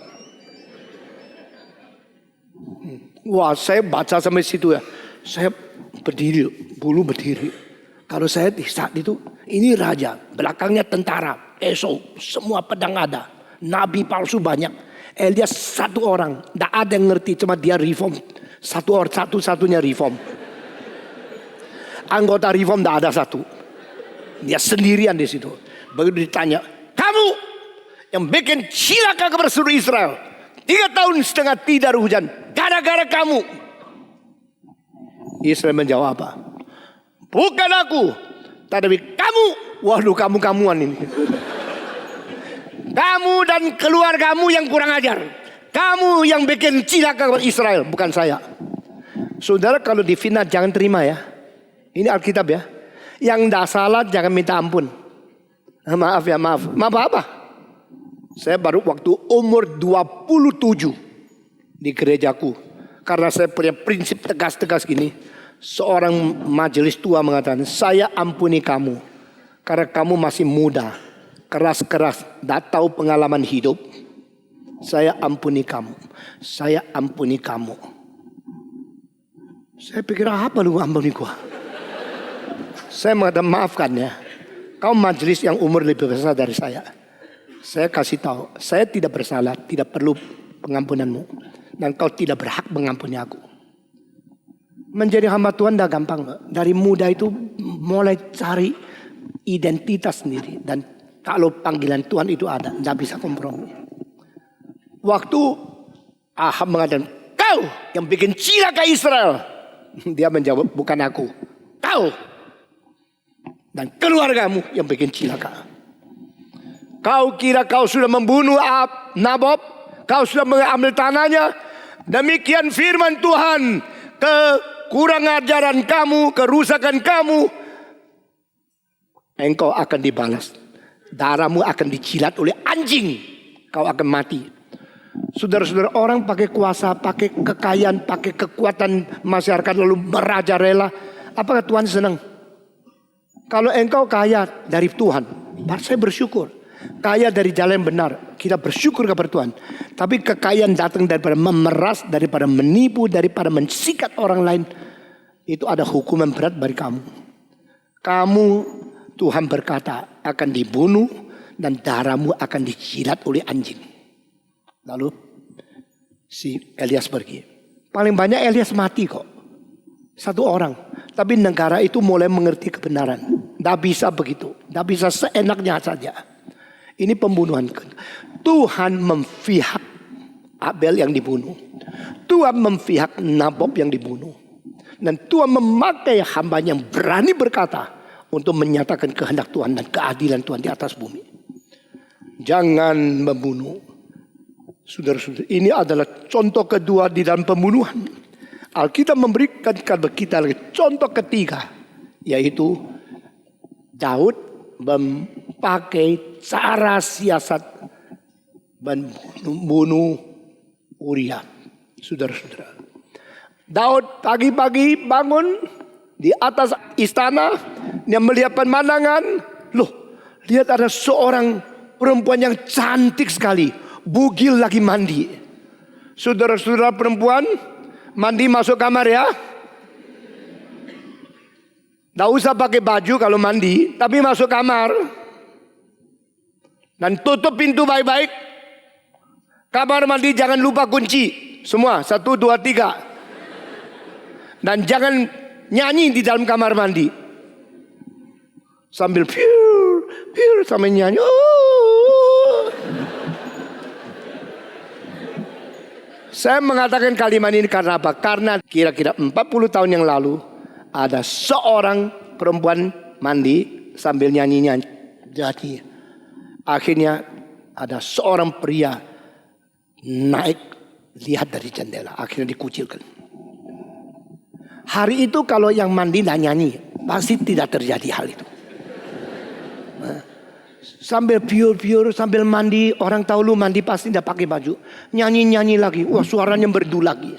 Wah, saya baca sampai situ ya. Saya berdiri, bulu berdiri. Kalau saya di saat itu, ini raja, belakangnya tentara, semua pedang ada. Nabi palsu banyak. Elias 1 orang, tidak ada yang ngerti, cuma dia reform. Satu-satunya reform. Anggota reform tidak ada 1. Dia sendirian di situ. Begitu ditanya, kamu yang bikin cilaka kepada seluruh Israel, 3 tahun setengah tidak hujan, gara-gara kamu. Israel menjawab apa? Bukan aku, tapi kamu. Waduh, kamu-kamuan ini. Kamu dan keluargamu yang kurang ajar. Kamu yang bikin cilaka kepada Israel, bukan saya. Saudara kalau difitnah jangan terima ya. Ini Alkitab ya. Yang tidak salah jangan minta ampun. Maaf ya, maaf. Maaf apa? Saya baru waktu umur 27 di gerejaku. Karena saya punya prinsip tegas-tegas gini. Seorang majelis tua mengatakan, saya ampuni kamu. Karena kamu masih muda. Keras-keras, tidak tahu pengalaman hidup. Saya ampuni kamu. Saya ampuni kamu. Saya pikir apa lu ampuni gua? Saya mengatakan maafkan ya. Kau majelis yang umur lebih besar dari saya. Saya kasih tahu, saya tidak bersalah, tidak perlu pengampunanmu. Dan kau tidak berhak mengampuni aku. Menjadi hamba Tuhan tidak gampang. Dari muda itu mulai cari identitas sendiri. Dan kalau panggilan Tuhan itu ada, tidak bisa kompromi. Waktu Ahab mengatakan, kau yang bikin cilaka Israel. Dia menjawab, bukan aku. Kau. Dan keluargamu yang bikin cilaka. Kau kira kau sudah membunuh Nabob. Kau sudah mengambil tanahnya. Demikian firman Tuhan. Kurang ajaran kamu, kerusakan kamu, engkau akan dibalas. Darahmu akan dijilat oleh anjing. Kau akan mati. Saudara-saudara, orang pakai kuasa, pakai kekayaan, pakai kekuatan masyarakat lalu merajalela. Apakah Tuhan senang? Kalau engkau kaya dari Tuhan, saya bersyukur. Kaya dari jalan yang benar, kita bersyukur kepada Tuhan. Tapi kekayaan datang daripada memeras, daripada menipu, daripada mensikat orang lain. Itu ada hukuman berat bagi kamu. Kamu, Tuhan berkata, akan dibunuh dan darahmu akan dijilat oleh anjing. Lalu si Elias pergi. Paling banyak Elias mati kok. Satu orang. Tapi negara itu mulai mengerti kebenaran. Tidak bisa begitu. Tidak bisa seenaknya saja. Ini pembunuhan. Tuhan memihak Abel yang dibunuh. Tuhan memihak Nabob yang dibunuh. Dan Tuhan memakai hamba yang berani berkata untuk menyatakan kehendak Tuhan dan keadilan Tuhan di atas bumi. Jangan membunuh. Saudara-saudara, ini adalah contoh kedua di dalam pembunuhan. Alkitab memberikan kepada kita contoh ketiga, yaitu Daud memakai cara siasat membunuh Uria. Saudara-saudara, Daud pagi-pagi bangun di atas istana, dia melihat pemandangan. Loh, lihat ada seorang perempuan yang cantik sekali, bugil lagi mandi. Saudara-saudara perempuan, mandi masuk kamar ya. Tidak usah pakai baju kalau mandi, tapi masuk kamar. Dan tutup pintu baik-baik. Kamar mandi jangan lupa kunci. Semua, 1, 2, 3. Dan jangan nyanyi di dalam kamar mandi. Sambil piur sambil nyanyi. Saya mengatakan kalimat ini karena apa? Karena kira-kira 40 tahun yang lalu ada seorang perempuan mandi sambil nyanyi-nyanyi. Jadi akhirnya ada seorang pria naik lihat dari jendela. Akhirnya dikucilkan. Hari itu kalau yang mandi dan nyanyi, pasti tidak terjadi hal itu. Sambil piur-piur, sambil mandi, orang tahu lu mandi pasti tidak pakai baju. Nyanyi-nyanyi lagi, wah suaranya merdu lagi.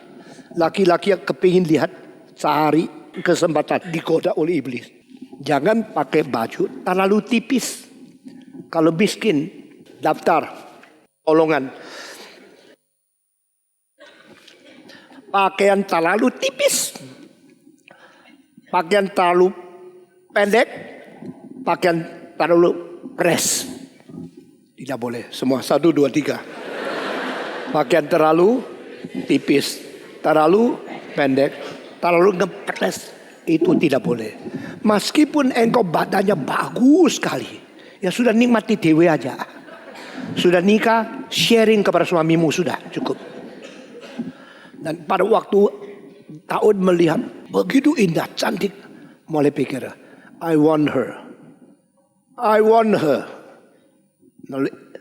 Laki-laki yang kepingin lihat sehari kesempatan digoda oleh iblis. Jangan pakai baju terlalu tipis. Kalau miskin, daftar, tolongan. Pakaian terlalu tipis. Pakaian terlalu pendek, pakaian terlalu press. Tidak boleh. Semua 1, 2, 3. Pakaian terlalu tipis, terlalu pendek, terlalu ngepres. Itu tidak boleh. Meskipun engkau badannya bagus sekali, ya sudah nikmati dewe aja. Sudah nikah, sharing kepada suamimu sudah cukup. Dan pada waktu Daud melihat begitu indah, cantik, mulai pikir, I want her. I want her.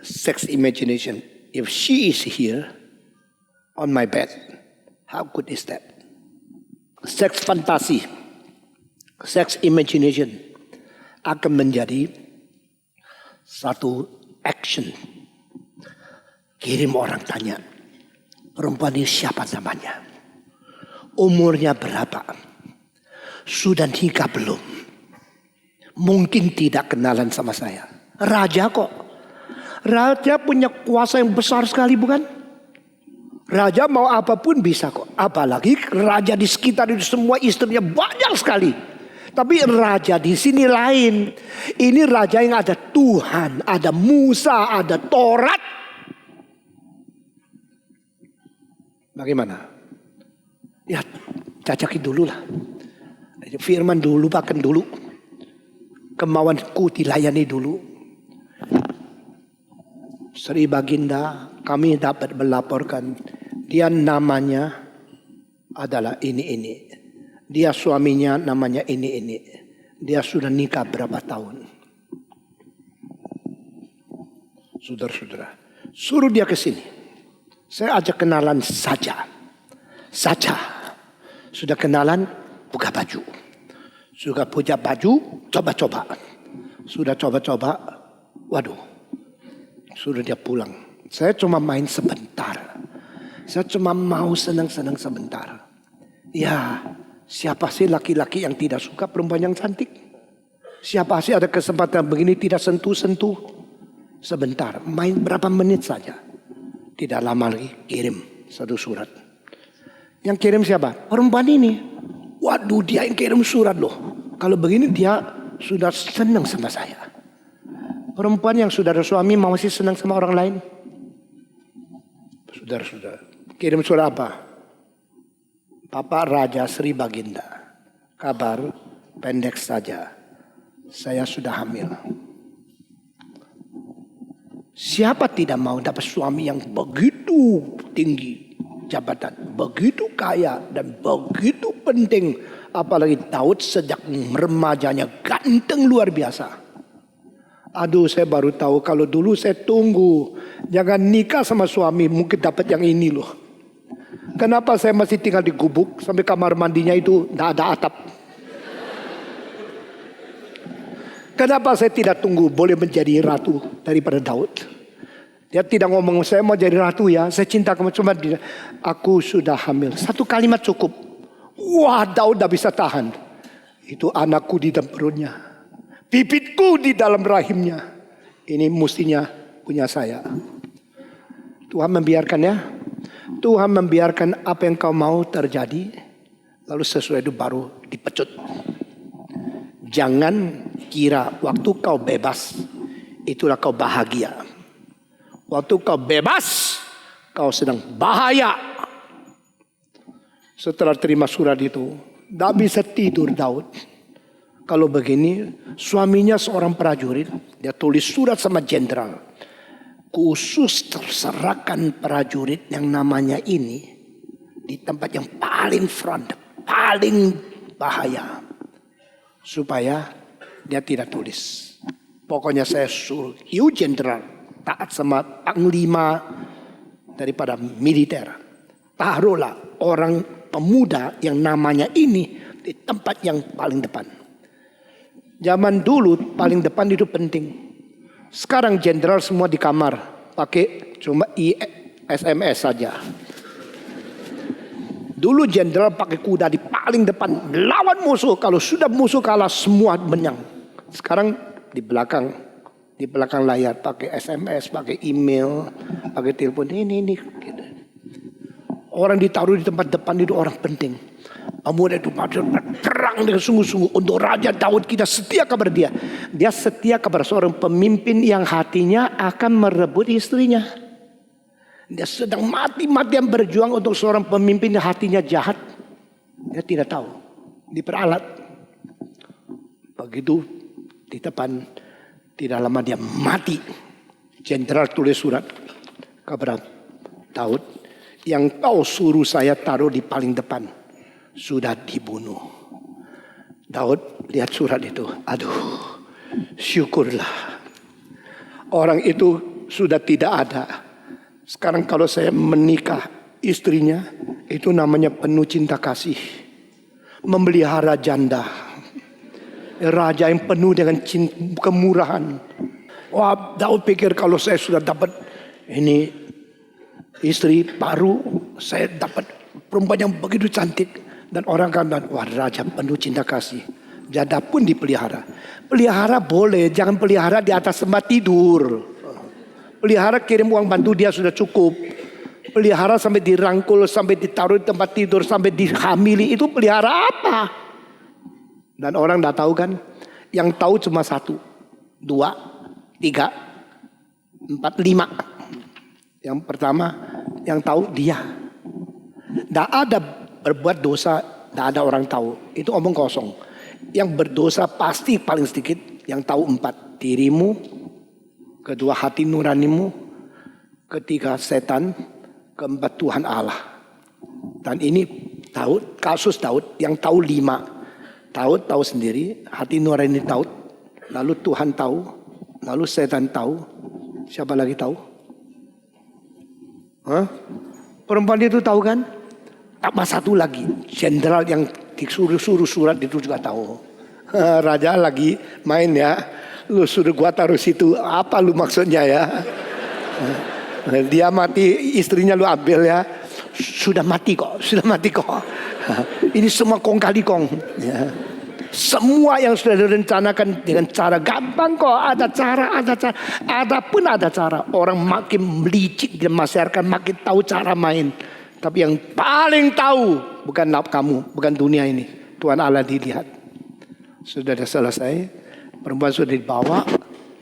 Sex imagination. If she is here on my bed, how good is that? Sex fantasi, sex imagination akan menjadi satu action. Kirim orang tanya, perempuan ini siapa namanya? Umurnya berapa? Sudah nikah belum? Mungkin tidak kenalan sama saya. Raja kok. Raja punya kuasa yang besar sekali bukan? Raja mau apapun bisa kok. Apalagi raja di sekitar itu semua istrinya banyak sekali. Tapi raja di sini lain. Ini raja yang ada Tuhan, ada Musa, ada Taurat. Bagaimana? Ya, cacakin dulu lah. Firman dulu, bahkan dulu. Kemauanku dilayani dulu. Sri Baginda, kami dapat melaporkan. Dia namanya adalah ini. Dia suaminya namanya ini. Dia sudah nikah berapa tahun. Saudara-saudara, suruh dia ke sini. Saya ajak kenalan saja. Sudah kenalan, buka baju. Sudah punya baju, coba-coba. Sudah coba-coba, waduh. Sudah dia pulang. Saya cuma main sebentar. Saya cuma mau senang-senang sebentar. Ya, siapa sih laki-laki yang tidak suka perempuan yang cantik? Siapa sih ada kesempatan begini tidak sentuh-sentuh? Sebentar, main berapa menit saja. Tidak lama lagi kirim satu surat. Yang kirim siapa? Perempuan ini. Waduh, dia yang kirim surat loh. Kalau begini dia sudah senang sama saya. Perempuan yang sudah ada suami masih senang sama orang lain. Saudara-saudara, Kirim surat apa? Bapak Raja Sri Baginda. Kabar pendek saja. Saya sudah hamil. Siapa tidak mau dapat suami yang begitu tinggi jabatan, begitu kaya dan begitu penting. Apalagi Daud sejak remajanya ganteng luar biasa. Aduh, saya baru tahu kalau dulu saya tunggu. Jangan nikah sama suami, mungkin dapat yang ini loh. Kenapa saya masih tinggal di gubuk sampai kamar mandinya itu tidak ada atap? Kenapa saya tidak tunggu boleh menjadi ratu daripada Daud? Dia tidak ngomong saya mau jadi ratu ya, saya cinta kamu, cuma dia, aku sudah hamil. Satu kalimat cukup. Wah, Daud tidak bisa tahan. Itu anakku di dalam perutnya, bibitku di dalam rahimnya. Ini mestinya punya saya. Tuhan membiarkan ya. Tuhan membiarkan apa yang kau mau terjadi. Lalu sesuai itu baru dipecut. Jangan kira waktu kau bebas itulah kau bahagia. Waktu kau bebas kau sedang bahaya. Setelah terima surat itu tidak bisa tidur Daud. Kalau begini, suaminya seorang prajurit, dia tulis surat sama jenderal. Khusus terserahkan prajurit yang namanya ini di tempat yang paling front, paling bahaya. Supaya dia tidak tulis. Pokoknya saya suruh, you jenderal, taat sama panglima daripada militer. Taruhlah orang pemuda yang namanya ini di tempat yang paling depan. Zaman dulu paling depan itu penting. Sekarang jenderal semua di kamar. Pakai cuma SMS saja. Dulu jenderal pakai kuda di paling depan. Lawan musuh. Kalau sudah musuh kalah semua menang. Sekarang di belakang. Di belakang layar. Pakai SMS, pakai email. Pakai telepon. Ini. Gitu. Orang ditaruh di tempat depan itu orang penting. Pemuda itu perang dengan sungguh-sungguh untuk Raja Daud. Kita setia kepada dia. Dia setia kepada seorang pemimpin yang hatinya akan merebut istrinya. Dia sedang mati-matian berjuang untuk seorang pemimpin yang hatinya jahat. Dia tidak tahu. Diperalat. Begitu di depan. Tidak lama dia mati. Jenderal tulis surat kepada Daud. Yang kau suruh saya taruh di paling depan. Sudah dibunuh. Daud lihat surat itu. Aduh, syukurlah. Orang itu sudah tidak ada. Sekarang kalau saya menikah istrinya, itu namanya penuh cinta kasih. Memelihara janda. Raja yang penuh dengan kemurahan. Wah, Daud pikir kalau saya sudah dapat ini istri baru, saya dapat perempuan yang begitu cantik. Dan orang kan bilang, wah raja penuh cinta kasih. Janda pun dipelihara. Pelihara boleh, jangan pelihara di atas tempat tidur. Pelihara kirim uang bantu dia sudah cukup. Pelihara sampai dirangkul, sampai ditaruh di tempat tidur, sampai dihamili. Itu pelihara apa? Dan orang tidak tahu kan. Yang tahu cuma 1, 2, 3, 4, 5. Yang pertama yang tahu dia. Tidak ada berbuat dosa, tidak ada orang tahu. Itu omong kosong. Yang berdosa pasti paling sedikit. Yang tahu 4. Dirimu. Kedua hati nuranimu. Ketiga setan. Keempat Tuhan Allah. Dan ini Daud, kasus Daud yang tahu 5. Daud tahu sendiri. Hati nurani tahu. Lalu Tuhan tahu. Lalu setan tahu. Siapa lagi tahu? Hah? Perempuan itu tahu kan? Tambah 1 lagi, jenderal yang disuruh surat itu juga tahu. Raja lagi main ya, lu suruh gua taruh situ, apa lu maksudnya ya? Dia mati, istrinya lu ambil ya. Sudah mati kok. Ini semua kong kali kong. Ya. Semua yang sudah direncanakan dengan cara gampang kok. Ada cara. Ada cara. Orang makin licik dan masyarakat makin tahu cara main. Tapi yang paling tahu bukan kamu, bukan dunia ini. Tuhan Allah dilihat. Sudah selesai. Perempuan sudah dibawa.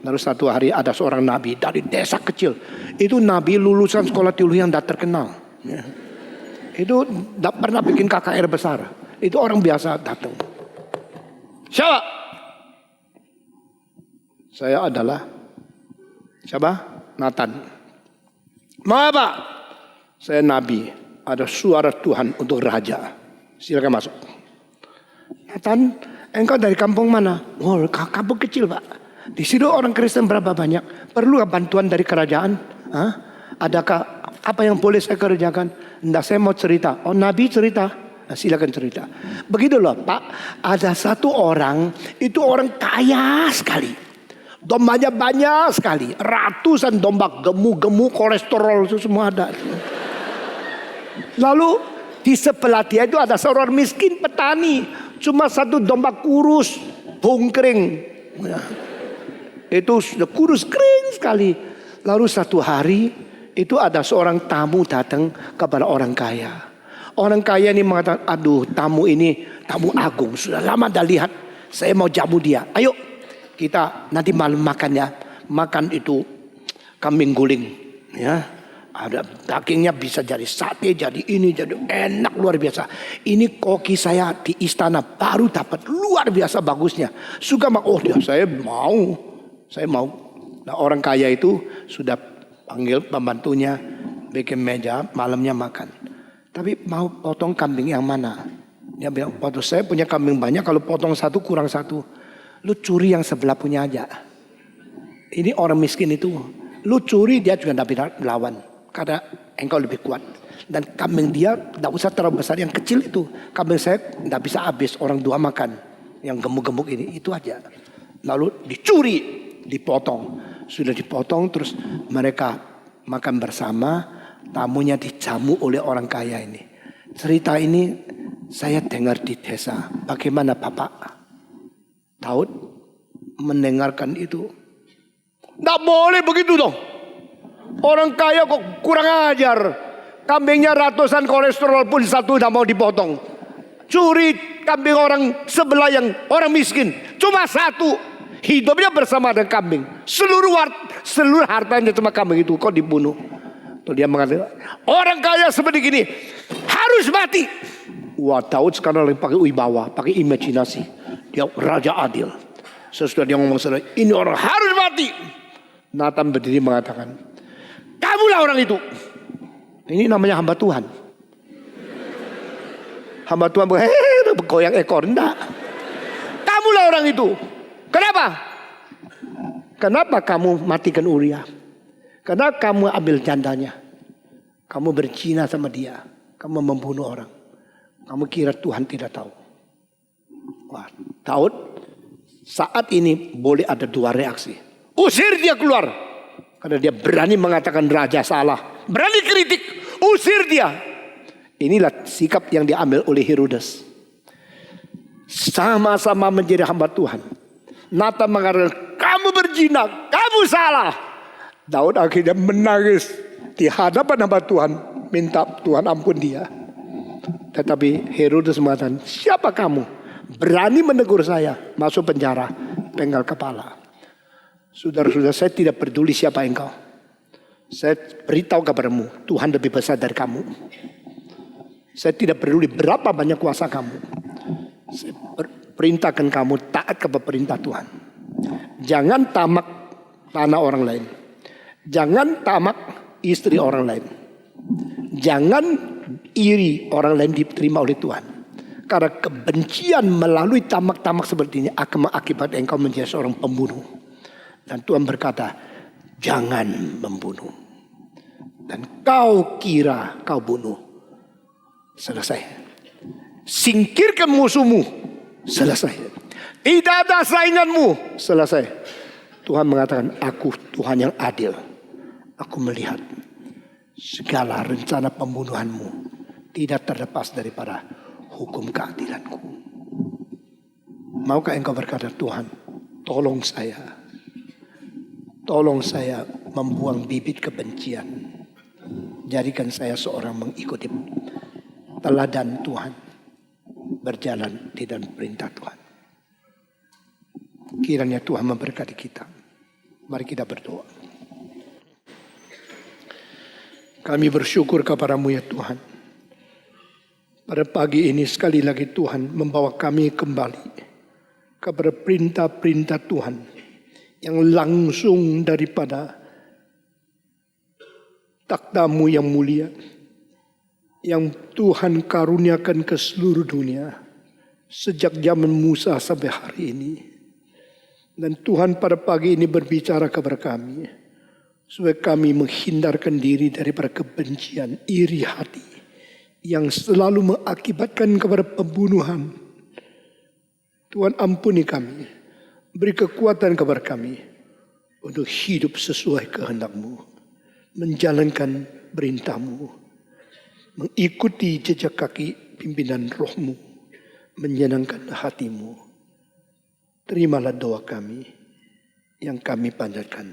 Lalu satu hari ada seorang nabi dari desa kecil. Itu nabi lulusan sekolah teologi yang tidak terkenal. Itu tidak pernah bikin KKR besar. Itu orang biasa datang. Siapa? Saya adalah siapa? Nathan. Mau apa? Saya nabi. Ada suara Tuhan untuk raja. Silakan masuk. Nathan, engkau dari kampung mana? Oh, kampung kecil, Pak. Di situ orang Kristen berapa banyak? Perlu bantuan dari kerajaan? Hah? Adakah apa yang boleh saya kerjakan? Enggak, saya mau cerita. Oh, nabi cerita. Nah, silakan cerita. Begitu loh, Pak. Ada satu orang, itu orang kaya sekali. Dombanya banyak sekali. Ratusan domba, gemuk-gemuk, kolesterol itu semua ada. Lalu di sebelah dia itu ada seorang miskin petani. Cuma satu domba kurus, bungkring. Itu sudah kurus kering sekali. Lalu satu hari itu ada seorang tamu datang kepada orang kaya. Orang kaya ini mengatakan, aduh tamu ini tamu agung. Sudah lama dah lihat, saya mau jamu dia. Ayo kita nanti malam makan ya. Makan itu kambing guling. Ya, ada dagingnya bisa jadi sate, jadi ini, jadi enak luar biasa. Ini koki saya di istana baru dapat luar biasa bagusnya. Suka oh dia saya mau. Nah, orang kaya itu sudah panggil pembantunya bikin meja malamnya makan. Tapi mau potong kambing yang mana? Dia bilang, potong saya punya kambing banyak. Kalau potong satu kurang satu. Lu curi yang sebelah punya aja. Ini orang miskin itu. Lu curi dia juga tidak bisa melawan. Karena engkau lebih kuat. Dan kambing dia tidak usah terlalu besar. Yang kecil itu. Kambing saya tidak bisa habis orang dua makan. Yang gemuk-gemuk ini. Itu aja. Lalu dicuri. Dipotong. Sudah dipotong terus mereka makan bersama. Tamunya dijamu oleh orang kaya ini. Cerita ini saya dengar di desa. Bagaimana Bapak Daud mendengarkan itu? Tidak boleh begitu dong. Orang kaya kok kurang ajar. Kambingnya ratusan kolesterol pun satu tidak mau dipotong. Curi kambing orang sebelah yang orang miskin. Cuma satu. Hidupnya bersama dengan kambing. Seluruh hartanya cuma kambing itu kok dibunuh. Dia mengatakan, orang kaya seperti gini harus mati. Wah, Daud sekarang lagi pakai wibawa, pakai imajinasi. Dia raja adil. Sesudah dia ngomong ini orang harus mati. Nathan berdiri mengatakan, kamulah orang itu. Ini namanya hamba Tuhan. Hamba Tuhan bergoyang ekor. Enggak. Kamulah orang itu. Kenapa? Kenapa kamu matikan Uria? Karena kamu ambil jandanya. Kamu berzina sama dia. Kamu membunuh orang. Kamu kira Tuhan tidak tahu. Wah, Daud saat ini boleh ada dua reaksi. Usir dia keluar. Karena dia berani mengatakan raja salah. Berani kritik. Usir dia. Inilah sikap yang diambil oleh Herodes. Sama-sama menjadi hamba Tuhan. Nathan mengatakan, kamu berzina. Kamu salah. Daud akhirnya menangis di hadapan hamba Tuhan. Minta Tuhan ampun dia. Tetapi Herodes mengatakan, siapa kamu? Berani menegur saya. Masuk penjara. Penggal kepala. Saudara-saudara, saya tidak peduli siapa engkau. Saya beritahu kepadamu. Tuhan lebih besar dari kamu. Saya tidak peduli berapa banyak kuasa kamu. Saya perintahkan kamu taat kepada perintah Tuhan. Jangan tamak tanah orang lain. Jangan tamak istri orang lain. Jangan iri orang lain diterima oleh Tuhan. Karena kebencian melalui tamak-tamak seperti ini akan mengakibatkan engkau menjadi seorang pembunuh. Dan Tuhan berkata, jangan membunuh. Dan kau kira kau bunuh. Selesai. Singkirkan musuhmu. Selesai. Tidak ada sainganmu. Selesai. Tuhan mengatakan, aku Tuhan yang adil. Aku melihat segala rencana pembunuhanmu tidak terlepas daripada hukum keadilanku. Maukah engkau berkata, Tuhan, tolong saya. Tolong saya membuang bibit kebencian. Jadikan saya seorang mengikuti teladan Tuhan. Berjalan di dalam perintah Tuhan. Kiranya Tuhan memberkati kita. Mari kita berdoa. Kami bersyukur kepadamu ya Tuhan. Pada pagi ini sekali lagi Tuhan membawa kami kembali kepada perintah-perintah Tuhan yang langsung daripada takhta-Mu yang mulia, yang Tuhan karuniakan ke seluruh dunia sejak zaman Musa sampai hari ini. Dan Tuhan pada pagi ini berbicara kepada kami supaya kami menghindarkan diri daripada kebencian, iri hati yang selalu mengakibatkan kepada pembunuhan. Tuhan ampuni kami, beri kekuatan kepada kami untuk hidup sesuai kehendak-Mu, menjalankan perintah-Mu, mengikuti jejak kaki pimpinan Roh-Mu, menyenangkan hati-Mu. Terimalah doa kami yang kami panjatkan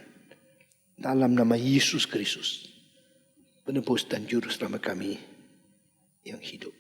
dalam nama Yesus Kristus, penebus dan juru selamat kami yang hidup.